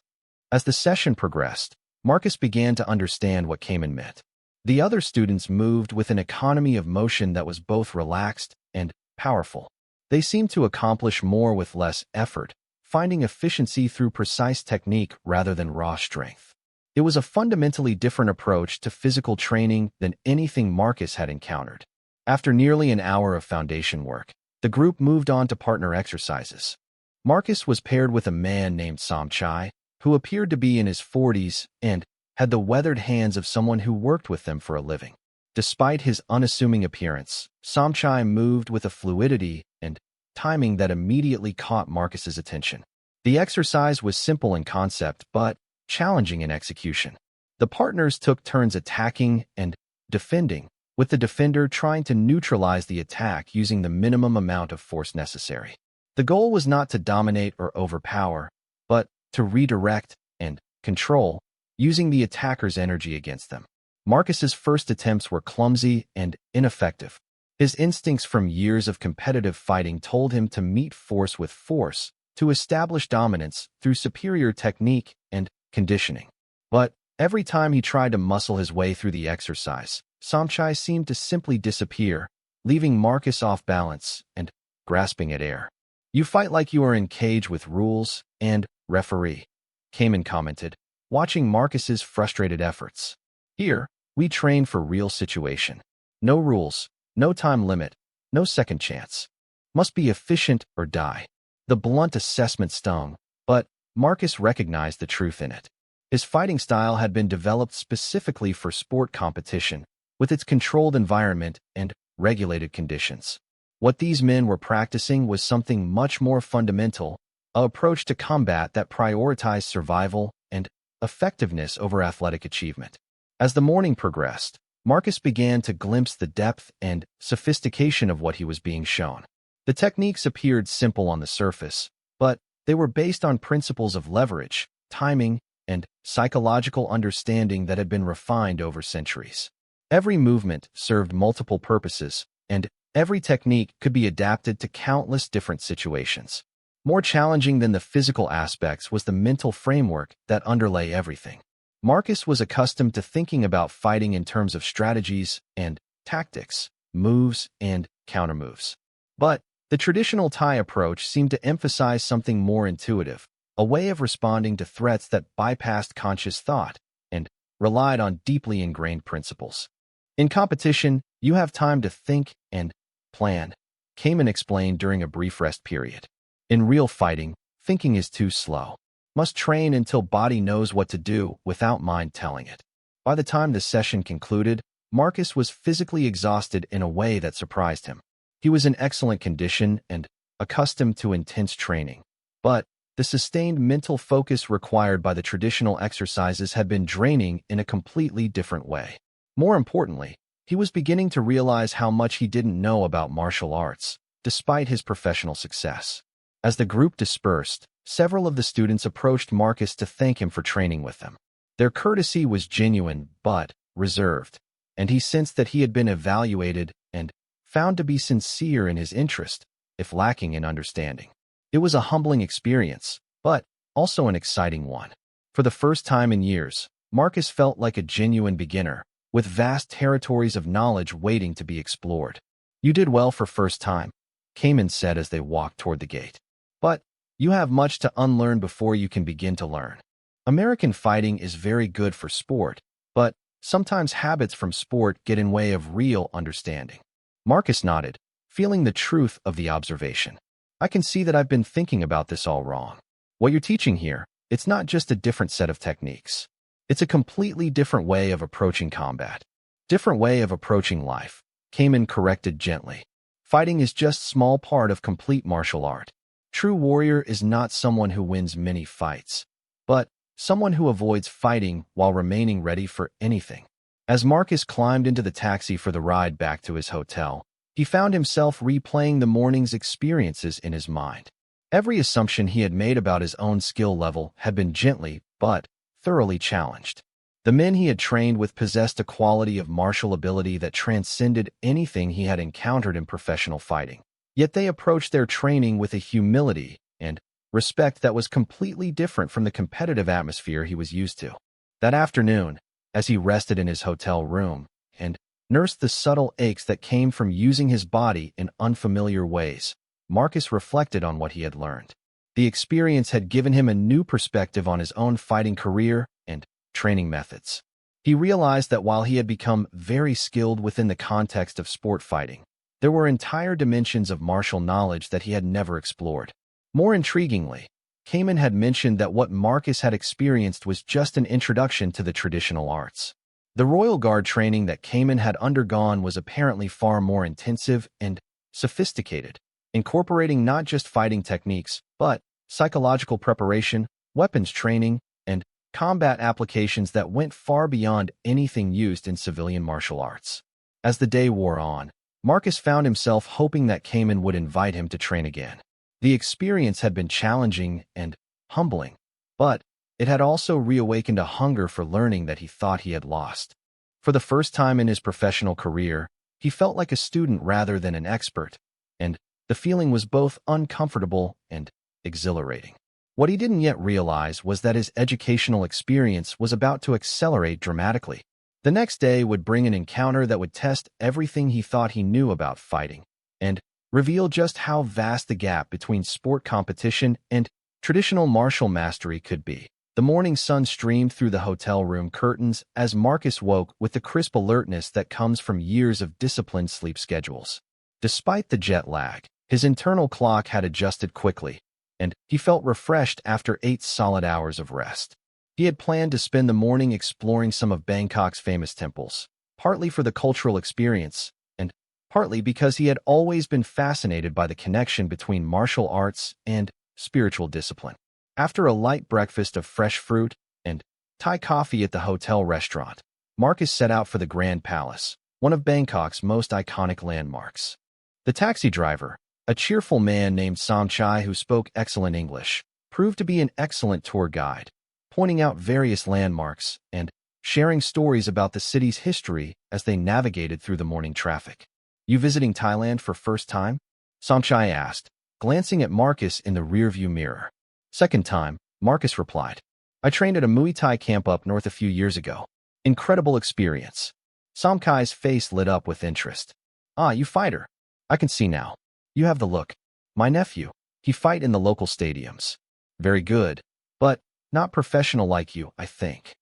As the session progressed, Marcus began to understand what Kamen meant. The other students moved with an economy of motion that was both relaxed and powerful. They seemed to accomplish more with less effort, finding efficiency through precise technique rather than raw strength. It was a fundamentally different approach to physical training than anything Marcus had encountered. After nearly an hour of foundation work, the group moved on to partner exercises. Marcus was paired with a man named Somchai, who appeared to be in his 40s and had the weathered hands of someone who worked with them for a living. Despite his unassuming appearance, Somchai moved with a fluidity and timing that immediately caught Marcus's attention. The exercise was simple in concept, but challenging in execution. The partners took turns attacking and defending, with the defender trying to neutralize the attack using the minimum amount of force necessary. The goal was not to dominate or overpower, but to redirect and control, using the attacker's energy against them. Marcus's first attempts were clumsy and ineffective. His instincts from years of competitive fighting told him to meet force with force, to establish dominance through superior technique and conditioning. But every time he tried to muscle his way through the exercise, Somchai seemed to simply disappear, leaving Marcus off balance and grasping at air. "You fight like you are in cage with rules and referee," Kamen commented, watching Marcus's frustrated efforts. "Here, we train for real situation. No rules, no time limit, no second chance. Must be efficient or die." The blunt assessment stung, but Marcus recognized the truth in it. His fighting style had been developed specifically for sport competition, with its controlled environment and regulated conditions. What these men were practicing was something much more fundamental, an approach to combat that prioritized survival and effectiveness over athletic achievement. As the morning progressed, Marcus began to glimpse the depth and sophistication of what he was being shown. The techniques appeared simple on the surface, but they were based on principles of leverage, timing, and psychological understanding that had been refined over centuries. Every movement served multiple purposes, and Every technique could be adapted to countless different situations. More challenging than the physical aspects was the mental framework that underlay everything. Marcus was accustomed to thinking about fighting in terms of strategies and tactics, moves and countermoves. But the traditional Thai approach seemed to emphasize something more intuitive, a way of responding to threats that bypassed conscious thought and relied on deeply ingrained principles. In competition, you have time to think and plan, Kamen explained during a brief rest period. In real fighting, thinking is too slow. Must train until body knows what to do without mind telling it. By the time the session concluded, Marcus was physically exhausted in a way that surprised him. He was in excellent condition and accustomed to intense training, but the sustained mental focus required by the traditional exercises had been draining in a completely different way. More importantly, he was beginning to realize how much he didn't know about martial arts, despite his professional success. As the group dispersed, several of the students approached Marcus to thank him for training with them. Their courtesy was genuine but reserved, and he sensed that he had been evaluated and found to be sincere in his interest, if lacking in understanding. It was a humbling experience, but also an exciting one. For the first time in years, Marcus felt like a genuine beginner, with vast territories of knowledge waiting to be explored. "You did well for first time," Kamen said as they walked toward the gate. "But you have much to unlearn before you can begin to learn. American fighting is very good for sport, but sometimes habits from sport get in way of real understanding." Marcus nodded, feeling the truth of the observation. "I can see that I've been thinking about this all wrong. What you're teaching here, it's not just a different set of techniques. It's a completely different way of approaching combat. Different way of approaching life," Kamen corrected gently. "Fighting is just a small part of complete martial art. True warrior is not someone who wins many fights, but someone who avoids fighting while remaining ready for anything." As Marcus climbed into the taxi for the ride back to his hotel, he found himself replaying the morning's experiences in his mind. Every assumption he had made about his own skill level had been gently but thoroughly challenged. The men he had trained with possessed a quality of martial ability that transcended anything he had encountered in professional fighting. Yet they approached their training with a humility and respect that was completely different from the competitive atmosphere he was used to. That afternoon, as he rested in his hotel room and nursed the subtle aches that came from using his body in unfamiliar ways, Marcus reflected on what he had learned. The experience had given him a new perspective on his own fighting career and training methods. He realized that while he had become very skilled within the context of sport fighting, there were entire dimensions of martial knowledge that he had never explored. More intriguingly, Kamen had mentioned that what Marcus had experienced was just an introduction to the traditional arts. The Royal Guard training that Kamen had undergone was apparently far more intensive and sophisticated, incorporating not just fighting techniques, but psychological preparation, weapons training, and combat applications that went far beyond anything used in civilian martial arts. As the day wore on, Marcus found himself hoping that Kamen would invite him to train again. The experience had been challenging and humbling, but it had also reawakened a hunger for learning that he thought he had lost. For the first time in his professional career, he felt like a student rather than an expert, and the feeling was both uncomfortable and exhilarating. What he didn't yet realize was that his educational experience was about to accelerate dramatically. The next day would bring an encounter that would test everything he thought he knew about fighting, and reveal just how vast the gap between sport competition and traditional martial mastery could be. The morning sun streamed through the hotel room curtains as Marcus woke with the crisp alertness that comes from years of disciplined sleep schedules. Despite the jet lag, his internal clock had adjusted quickly, and he felt refreshed after 8 solid hours of rest. He had planned to spend the morning exploring some of Bangkok's famous temples, partly for the cultural experience, and partly because he had always been fascinated by the connection between martial arts and spiritual discipline. After a light breakfast of fresh fruit and Thai coffee at the hotel restaurant, Marcus set out for the Grand Palace, one of Bangkok's most iconic landmarks. The taxi driver, a cheerful man named Somchai who spoke excellent English, proved to be an excellent tour guide, pointing out various landmarks and sharing stories about the city's history as they navigated through the morning traffic. You visiting Thailand for first time? Somchai asked, glancing at Marcus in the rearview mirror. Second time, Marcus replied. I trained at a Muay Thai camp up north a few years ago. Incredible experience. Somchai's face lit up with interest. Ah, you fighter. I can see now. You have the look. My nephew. He fight in the local stadiums. Very good, but not professional like you, I think.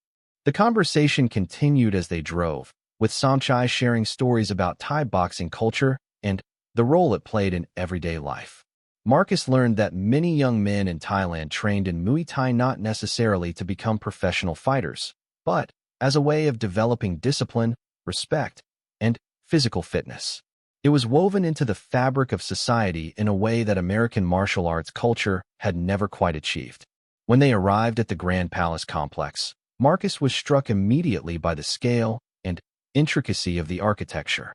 The conversation continued as they drove, with Somchai sharing stories about Thai boxing culture and the role it played in everyday life. Marcus learned that many young men in Thailand trained in Muay Thai not necessarily to become professional fighters, but as a way of developing discipline, respect, and physical fitness. It was woven into the fabric of society in a way that American martial arts culture had never quite achieved. When they arrived at the Grand Palace complex, Marcus was struck immediately by the scale and intricacy of the architecture.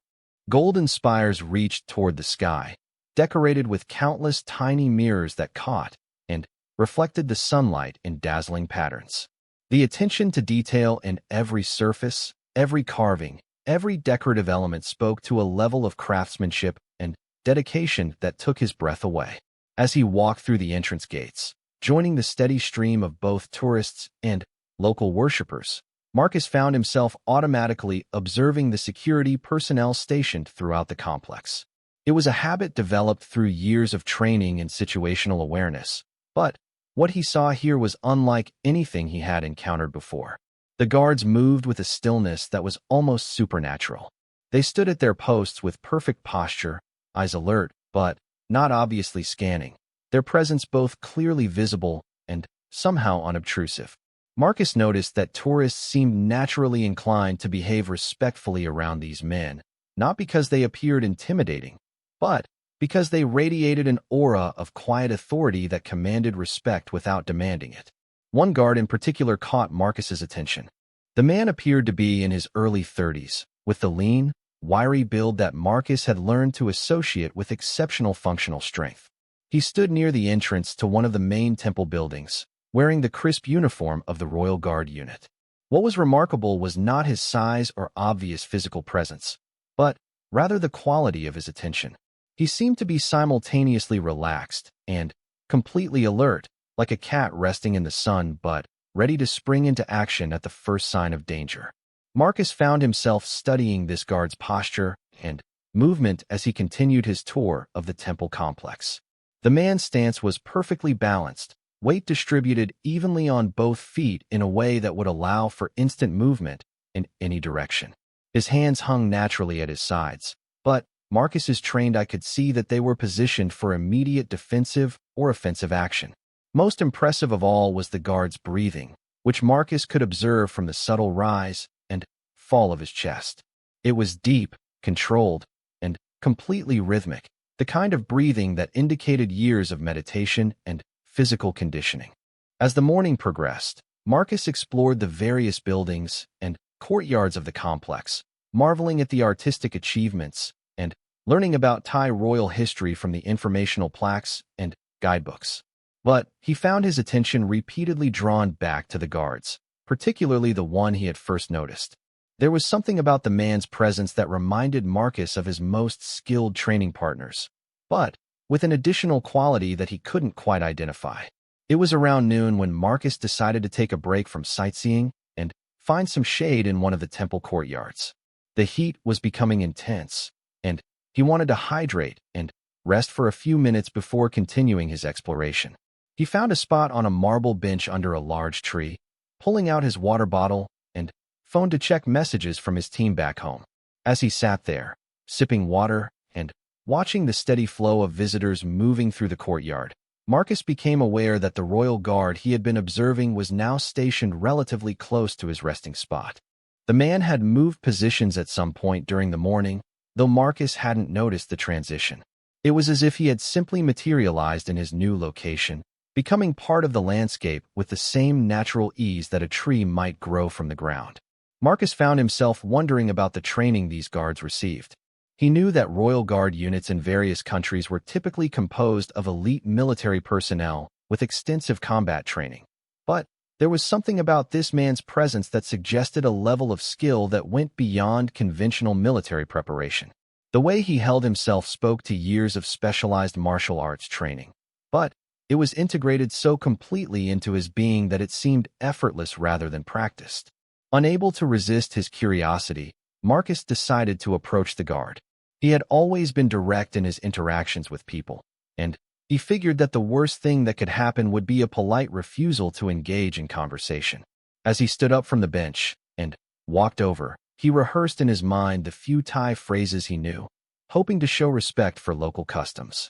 Golden spires reached toward the sky, decorated with countless tiny mirrors that caught and reflected the sunlight in dazzling patterns. The attention to detail in every surface, every carving, every decorative element spoke to a level of craftsmanship and dedication that took his breath away. As he walked through the entrance gates, joining the steady stream of both tourists and local worshippers, Marcus found himself automatically observing the security personnel stationed throughout the complex. It was a habit developed through years of training and situational awareness, but what he saw here was unlike anything he had encountered before. The guards moved with a stillness that was almost supernatural. They stood at their posts with perfect posture, eyes alert, but not obviously scanning, their presence both clearly visible and somehow unobtrusive. Marcus noticed that tourists seemed naturally inclined to behave respectfully around these men, not because they appeared intimidating, but because they radiated an aura of quiet authority that commanded respect without demanding it. One guard in particular caught Marcus's attention. The man appeared to be in his early 30s, with the lean, wiry build that Marcus had learned to associate with exceptional functional strength. He stood near the entrance to one of the main temple buildings, wearing the crisp uniform of the Royal Guard unit. What was remarkable was not his size or obvious physical presence, but rather the quality of his attention. He seemed to be simultaneously relaxed and completely alert, like a cat resting in the sun but ready to spring into action at the first sign of danger. Marcus found himself studying this guard's posture and movement as he continued his tour of the temple complex. The man's stance was perfectly balanced, weight distributed evenly on both feet in a way that would allow for instant movement in any direction. His hands hung naturally at his sides, but Marcus's trained eye could see that they were positioned for immediate defensive or offensive action. Most impressive of all was the guard's breathing, which Marcus could observe from the subtle rise and fall of his chest. It was deep, controlled, and completely rhythmic, the kind of breathing that indicated years of meditation and physical conditioning. As the morning progressed, Marcus explored the various buildings and courtyards of the complex, marveling at the artistic achievements and learning about Thai royal history from the informational plaques and guidebooks. But he found his attention repeatedly drawn back to the guards, particularly the one he had first noticed. There was something about the man's presence that reminded Marcus of his most skilled training partners, but with an additional quality that he couldn't quite identify. It was around noon when Marcus decided to take a break from sightseeing and find some shade in one of the temple courtyards. The heat was becoming intense, and he wanted to hydrate and rest for a few minutes before continuing his exploration. He found a spot on a marble bench under a large tree, pulling out his water bottle and phoned to check messages from his team back home. As he sat there, sipping water and watching the steady flow of visitors moving through the courtyard, Marcus became aware that the royal guard he had been observing was now stationed relatively close to his resting spot. The man had moved positions at some point during the morning, though Marcus hadn't noticed the transition. It was as if he had simply materialized in his new location, becoming part of the landscape with the same natural ease that a tree might grow from the ground. Marcus found himself wondering about the training these guards received. He knew that Royal Guard units in various countries were typically composed of elite military personnel with extensive combat training. But there was something about this man's presence that suggested a level of skill that went beyond conventional military preparation. The way he held himself spoke to years of specialized martial arts training. But it was integrated so completely into his being that it seemed effortless rather than practiced. Unable to resist his curiosity, Marcus decided to approach the guard. He had always been direct in his interactions with people, and he figured that the worst thing that could happen would be a polite refusal to engage in conversation. As he stood up from the bench and walked over, he rehearsed in his mind the few Thai phrases he knew, hoping to show respect for local customs.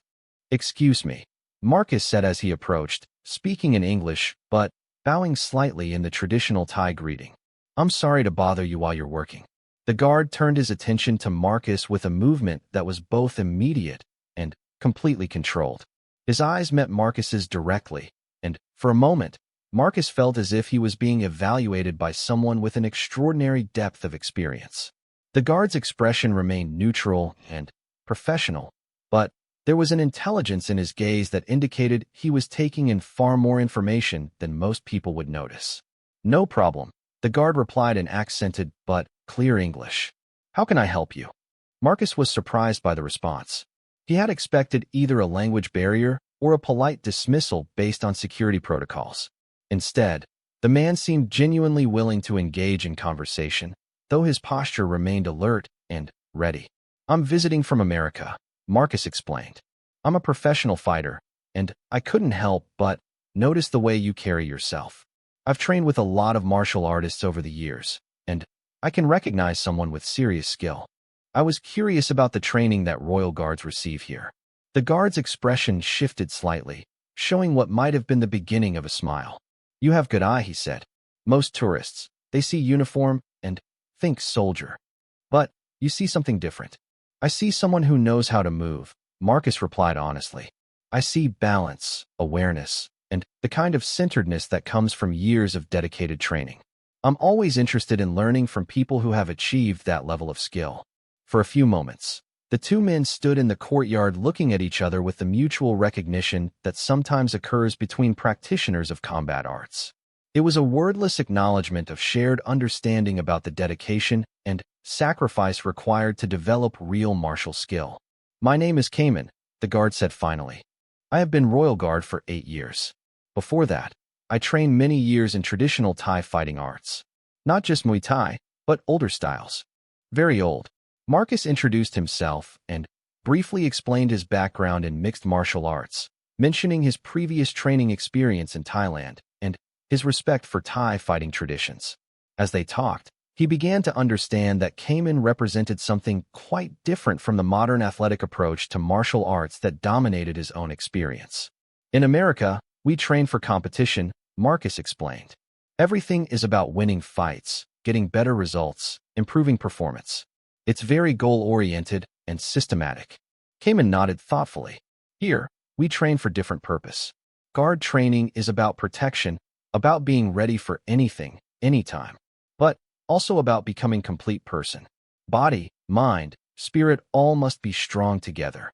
"Excuse me," Marcus said as he approached, speaking in English, but bowing slightly in the traditional Thai greeting. "I'm sorry to bother you while you're working." The guard turned his attention to Marcus with a movement that was both immediate and completely controlled. His eyes met Marcus's directly, and for a moment, Marcus felt as if he was being evaluated by someone with an extraordinary depth of experience. The guard's expression remained neutral and professional, but there was an intelligence in his gaze that indicated he was taking in far more information than most people would notice. "No problem," the guard replied in accented but clear English. "How can I help you?" Marcus was surprised by the response. He had expected either a language barrier or a polite dismissal based on security protocols. Instead, the man seemed genuinely willing to engage in conversation, though his posture remained alert and ready. "I'm visiting from America," Marcus explained. "I'm a professional fighter, and I couldn't help but notice the way you carry yourself. I've trained with a lot of martial artists over the years, and I can recognize someone with serious skill. I was curious about the training that Royal Guards receive here." The guard's expression shifted slightly, showing what might have been the beginning of a smile. "You have good eye," he said. "Most tourists, they see uniform and think soldier. But you see something different." "I see someone who knows how to move," Marcus replied honestly. "I see balance, awareness, and the kind of centeredness that comes from years of dedicated training. I'm always interested in learning from people who have achieved that level of skill." For a few moments, the two men stood in the courtyard looking at each other with the mutual recognition that sometimes occurs between practitioners of combat arts. It was a wordless acknowledgement of shared understanding about the dedication and sacrifice required to develop real martial skill. "My name is Cayman," the guard said finally. "I have been Royal Guard for 8 years. Before that, I trained many years in traditional Thai fighting arts. Not just Muay Thai, but older styles. Very old." Marcus introduced himself and briefly explained his background in mixed martial arts, mentioning his previous training experience in Thailand and his respect for Thai fighting traditions. As they talked, he began to understand that Cayman represented something quite different from the modern athletic approach to martial arts that dominated his own experience. "In America, we train for competition," Marcus explained. "Everything is about winning fights, getting better results, improving performance. It's very goal-oriented and systematic." Cayman nodded thoughtfully. "Here, we train for different purpose. Guard training is about protection, about being ready for anything, anytime, but also about becoming a complete person. Body, mind, spirit all must be strong together."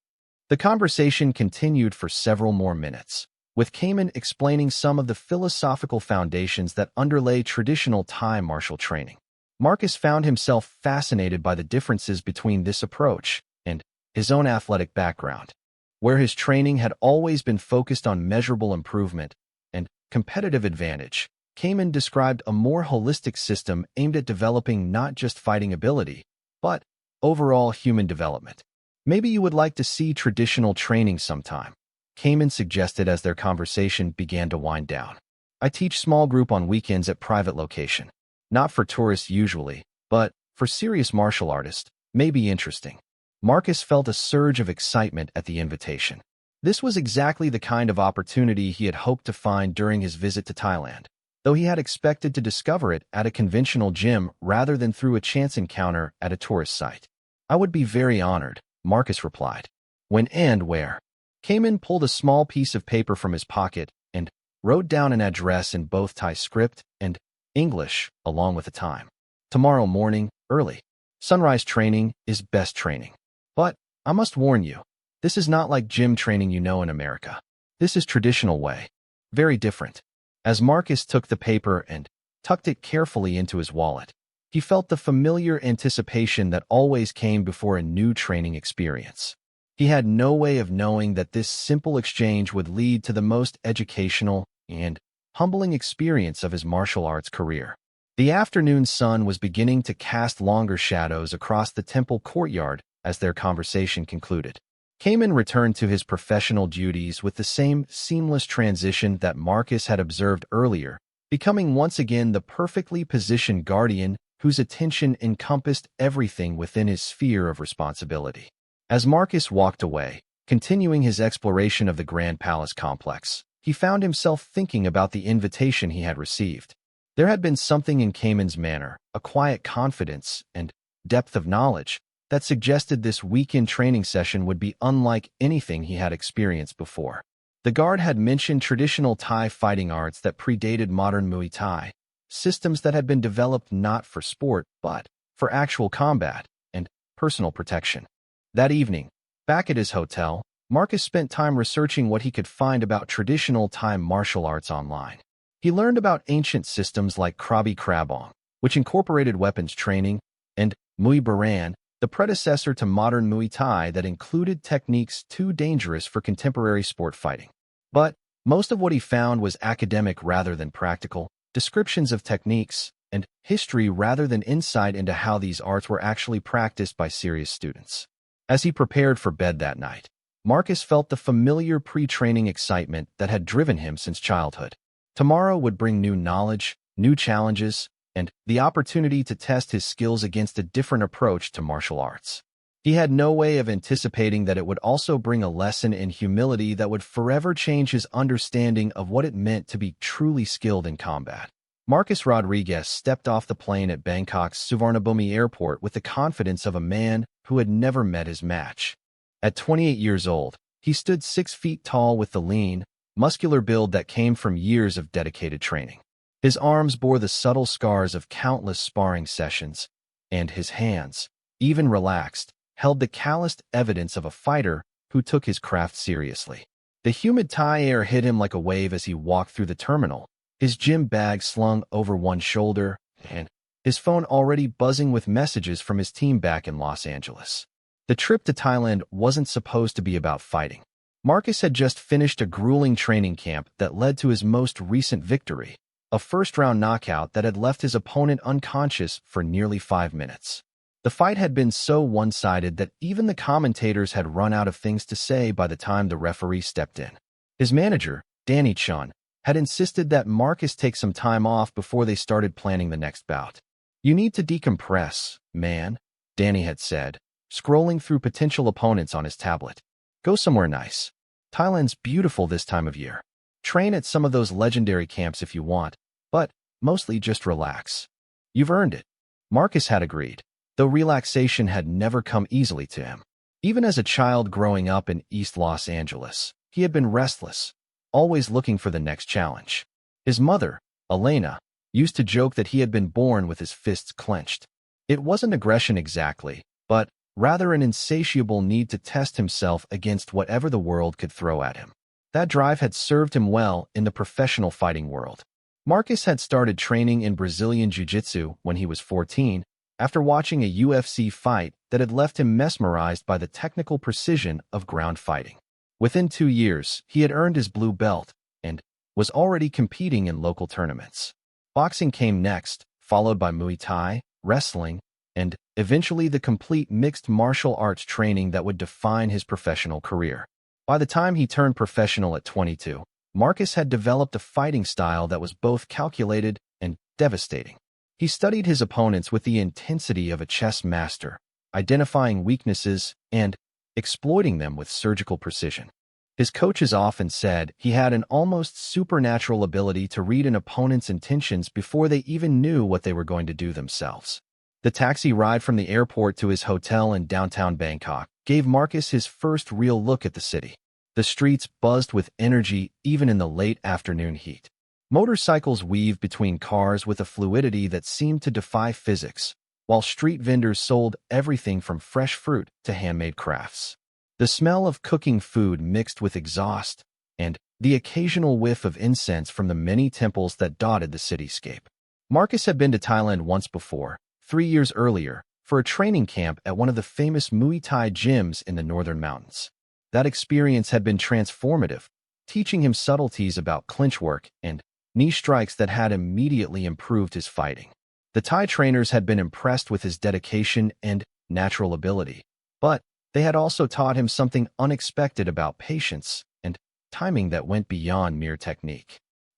The conversation continued for several more minutes, with Cayman explaining some of the philosophical foundations that underlay traditional Thai martial training. Marcus found himself fascinated by the differences between this approach and his own athletic background, where his training had always been focused on measurable improvement and competitive advantage. Cayman described a more holistic system aimed at developing not just fighting ability, but overall human development. "Maybe you would like to see traditional training sometime," Cayman suggested as their conversation began to wind down. "I teach small group on weekends at private location. Not for tourists usually, but for serious martial artists, may be interesting." Marcus felt a surge of excitement at the invitation. This was exactly the kind of opportunity he had hoped to find during his visit to Thailand, though he had expected to discover it at a conventional gym rather than through a chance encounter at a tourist site. "I would be very honored," Marcus replied. "When and where?" Cayman pulled a small piece of paper from his pocket and wrote down an address in both Thai script and English, along with the time. "Tomorrow morning, early. Sunrise training is best training. But I must warn you, this is not like gym training you know in America. This is traditional way. Very different." As Marcus took the paper and tucked it carefully into his wallet, He felt the familiar anticipation that always came before a new training experience. He had no way of knowing that this simple exchange would lead to the most educational and humbling experience of his martial arts career. The afternoon sun was beginning to cast longer shadows across the temple courtyard as their conversation concluded. Kamen returned to his professional duties with the same seamless transition that Marcus had observed earlier, becoming once again the perfectly positioned guardian whose attention encompassed everything within his sphere of responsibility. As Marcus walked away, continuing his exploration of the Grand Palace complex, he found himself thinking about the invitation he had received. There had been something in Kamen's manner, a quiet confidence and depth of knowledge, that suggested this weekend training session would be unlike anything he had experienced before. The guard had mentioned traditional Thai fighting arts that predated modern Muay Thai, systems that had been developed not for sport but for actual combat and personal protection. That evening, back at his hotel, Marcus spent time researching what he could find about traditional Thai martial arts online. He learned about ancient systems like Krabi Krabong, which incorporated weapons training, and Muay Baran, the predecessor to modern Muay Thai that included techniques too dangerous for contemporary sport fighting. But most of what he found was academic rather than practical, descriptions of techniques, and history rather than insight into how these arts were actually practiced by serious students. As he prepared for bed that night, Marcus felt the familiar pre-training excitement that had driven him since childhood. Tomorrow would bring new knowledge, new challenges, and the opportunity to test his skills against a different approach to martial arts. He had no way of anticipating that it would also bring a lesson in humility that would forever change his understanding of what it meant to be truly skilled in combat. Marcus Rodriguez stepped off the plane at Bangkok's Suvarnabhumi airport with the confidence of a man who had never met his match. At 28 years old, he stood 6 feet tall with the lean, muscular build that came from years of dedicated training. His arms bore the subtle scars of countless sparring sessions, and his hands, even relaxed, held the calloused evidence of a fighter who took his craft seriously. The humid Thai air hit him like a wave as he walked through the terminal, his gym bag slung over one shoulder, and his phone already buzzing with messages from his team back in Los Angeles. The trip to Thailand wasn't supposed to be about fighting. Marcus had just finished a grueling training camp that led to his most recent victory, a first-round knockout that had left his opponent unconscious for nearly 5 minutes. The fight had been so one-sided that even the commentators had run out of things to say by the time the referee stepped in. His manager, Danny Chun, had insisted that Marcus take some time off before they started planning the next bout. "You need to decompress, man," Danny had said, scrolling through potential opponents on his tablet. "Go somewhere nice. Thailand's beautiful this time of year. Train at some of those legendary camps if you want, but mostly just relax. You've earned it." Marcus had agreed, though relaxation had never come easily to him. Even as a child growing up in East Los Angeles, he had been restless, always looking for the next challenge. His mother, Elena, used to joke that he had been born with his fists clenched. It wasn't aggression exactly, but rather an insatiable need to test himself against whatever the world could throw at him. That drive had served him well in the professional fighting world. Marcus had started training in Brazilian Jiu-Jitsu when he was 14, after watching a UFC fight that had left him mesmerized by the technical precision of ground fighting. Within 2 years, he had earned his blue belt and was already competing in local tournaments. Boxing came next, followed by Muay Thai, wrestling, and eventually the complete mixed martial arts training that would define his professional career. By the time he turned professional at 22, Marcus had developed a fighting style that was both calculated and devastating. He studied his opponents with the intensity of a chess master, identifying weaknesses and exploiting them with surgical precision. His coaches often said he had an almost supernatural ability to read an opponent's intentions before they even knew what they were going to do themselves. The taxi ride from the airport to his hotel in downtown Bangkok gave Marcus his first real look at the city. The streets buzzed with energy even in the late afternoon heat. Motorcycles weaved between cars with a fluidity that seemed to defy physics, while street vendors sold everything from fresh fruit to handmade crafts. The smell of cooking food mixed with exhaust, and the occasional whiff of incense from the many temples that dotted the cityscape. Marcus had been to Thailand once before, 3 years earlier for a training camp at one of the famous Muay Thai gyms in the northern mountains. That experience had been transformative, teaching him subtleties about clinch work and knee strikes that had immediately improved his fighting. The Thai trainers had been impressed with his dedication and natural ability, but they had also taught him something unexpected about patience and timing that went beyond mere technique.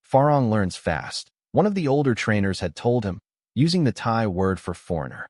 Farong learns fast, one of the older trainers had told him, using the Thai word for foreigner.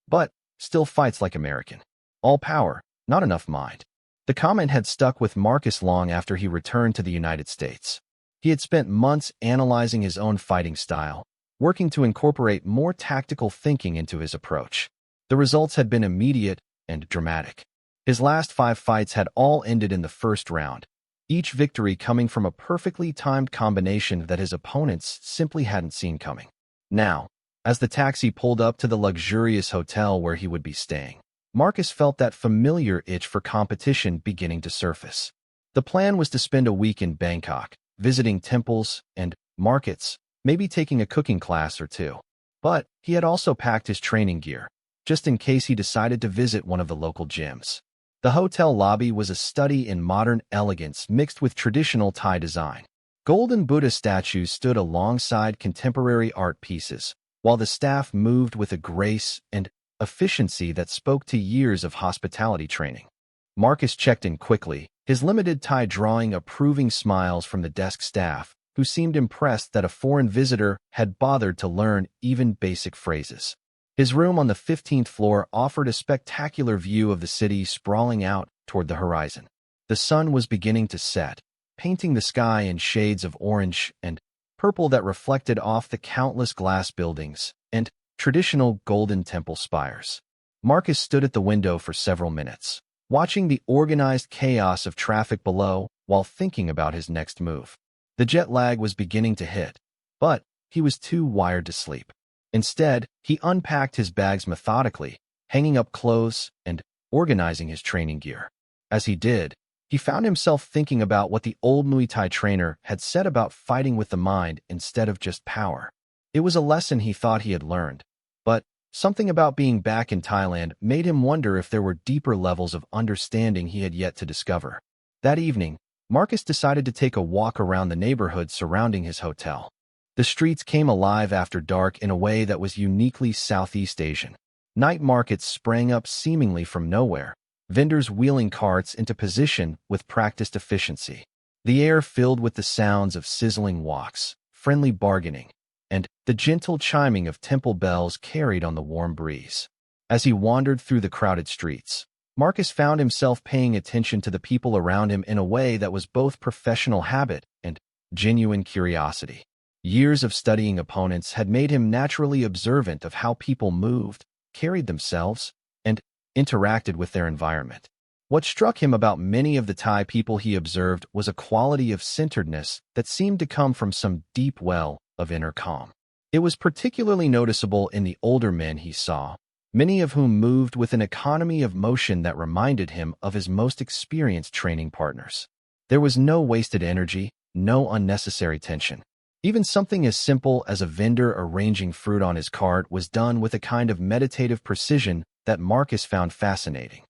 But still fights like American. All power, not enough mind. The comment had stuck with Marcus long after he returned to the United States. He had spent months analyzing his own fighting style, working to incorporate more tactical thinking into his approach. The results had been immediate and dramatic. His last 5 fights had all ended in the first round, each victory coming from a perfectly timed combination that his opponents simply hadn't seen coming. Now, as the taxi pulled up to the luxurious hotel where he would be staying, Marcus felt that familiar itch for competition beginning to surface. The plan was to spend a week in Bangkok, visiting temples and markets, maybe taking a cooking class or two. But he had also packed his training gear, just in case he decided to visit one of the local gyms. The hotel lobby was a study in modern elegance mixed with traditional Thai design. Golden Buddha statues stood alongside contemporary art pieces, while the staff moved with a grace and efficiency that spoke to years of hospitality training. Marcus checked in quickly, his limited Thai drawing approving smiles from the desk staff, who seemed impressed that a foreign visitor had bothered to learn even basic phrases. His room on the 15th floor offered a spectacular view of the city sprawling out toward the horizon. The sun was beginning to set, painting the sky in shades of orange and purple that reflected off the countless glass buildings and traditional golden temple spires. Marcus stood at the window for several minutes, watching the organized chaos of traffic below while thinking about his next move. The jet lag was beginning to hit, but he was too wired to sleep. Instead, he unpacked his bags methodically, hanging up clothes and organizing his training gear. As he did, he found himself thinking about what the old Muay Thai trainer had said about fighting with the mind instead of just power. It was a lesson he thought he had learned, but something about being back in Thailand made him wonder if there were deeper levels of understanding he had yet to discover. That evening, Marcus decided to take a walk around the neighborhood surrounding his hotel. The streets came alive after dark in a way that was uniquely Southeast Asian. Night markets sprang up seemingly from nowhere, vendors wheeling carts into position with practiced efficiency. The air filled with the sounds of sizzling woks, friendly bargaining, and the gentle chiming of temple bells carried on the warm breeze. As he wandered through the crowded streets, Marcus found himself paying attention to the people around him in a way that was both professional habit and genuine curiosity. Years of studying opponents had made him naturally observant of how people moved, carried themselves, and interacted with their environment. What struck him about many of the Thai people he observed was a quality of centeredness that seemed to come from some deep well of inner calm. It was particularly noticeable in the older men he saw, many of whom moved with an economy of motion that reminded him of his most experienced training partners. There was no wasted energy, no unnecessary tension. Even something as simple as a vendor arranging fruit on his cart was done with a kind of meditative precision that Marcus found fascinating.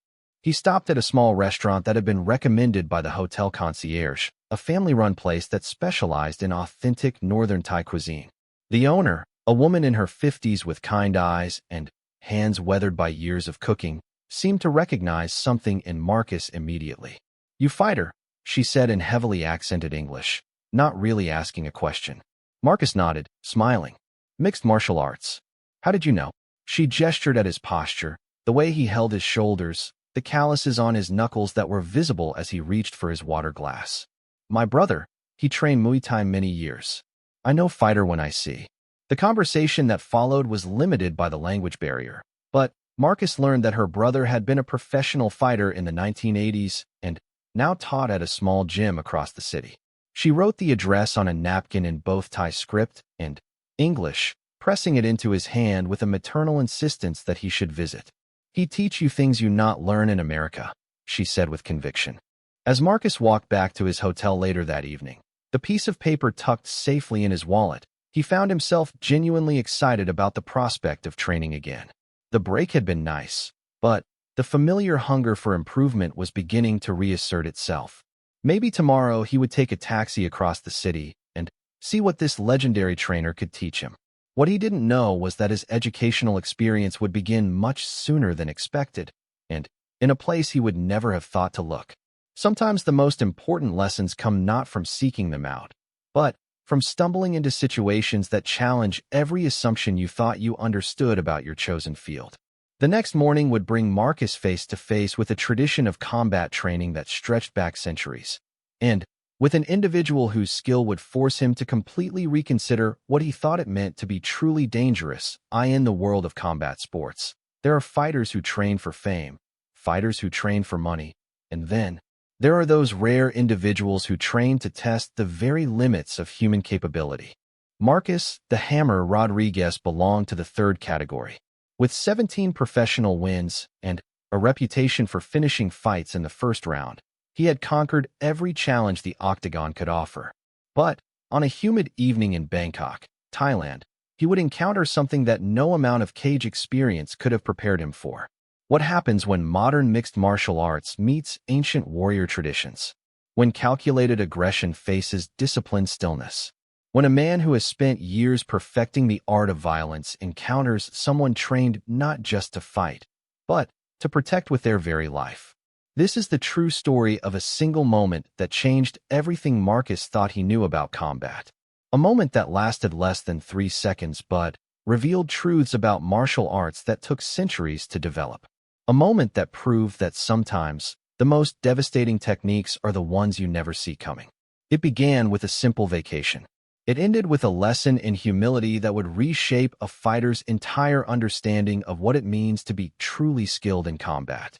He stopped at a small restaurant that had been recommended by the hotel concierge, a family-run place that specialized in authentic northern Thai cuisine. The owner, a woman in her 50s with kind eyes and hands weathered by years of cooking, seemed to recognize something in Marcus immediately. "You fighter," she said in heavily accented English, not really asking a question. Marcus nodded, smiling. "Mixed martial arts. How did you know?" She gestured at his posture, the way he held his shoulders, the calluses on his knuckles that were visible as he reached for his water glass. "My brother, he trained Muay Thai many years. I know fighter when I see." The conversation that followed was limited by the language barrier, but Marcus learned that her brother had been a professional fighter in the 1980s and now taught at a small gym across the city. She wrote the address on a napkin in both Thai script and English, pressing it into his hand with a maternal insistence that he should visit. "He'd teach you things you not learn in America," she said with conviction. As Marcus walked back to his hotel later that evening, the piece of paper tucked safely in his wallet, He found himself genuinely excited about the prospect of training again. The break had been nice, but the familiar hunger for improvement was beginning to reassert itself. Maybe tomorrow he would take a taxi across the city and see what this legendary trainer could teach him. What he didn't know was that his educational experience would begin much sooner than expected, and in a place he would never have thought to look. Sometimes the most important lessons come not from seeking them out, but from stumbling into situations that challenge every assumption you thought you understood about your chosen field. The next morning would bring Marcus face to face with a tradition of combat training that stretched back centuries, and with an individual whose skill would force him to completely reconsider what he thought it meant to be truly dangerous. In the world of combat sports, there are fighters who train for fame, fighters who train for money, and then there are those rare individuals who train to test the very limits of human capability. Marcus, the Hammer Rodriguez, belonged to the third category. With 17 professional wins and a reputation for finishing fights in the first round, he had conquered every challenge the octagon could offer. But on a humid evening in Bangkok, Thailand, he would encounter something that no amount of cage experience could have prepared him for. What happens when modern mixed martial arts meets ancient warrior traditions? When calculated aggression faces disciplined stillness? When a man who has spent years perfecting the art of violence encounters someone trained not just to fight, but to protect with their very life? This is the true story of a single moment that changed everything Marcus thought he knew about combat. A moment that lasted less than 3 seconds but revealed truths about martial arts that took centuries to develop. A moment that proved that sometimes the most devastating techniques are the ones you never see coming. It began with a simple vacation. It ended with a lesson in humility that would reshape a fighter's entire understanding of what it means to be truly skilled in combat.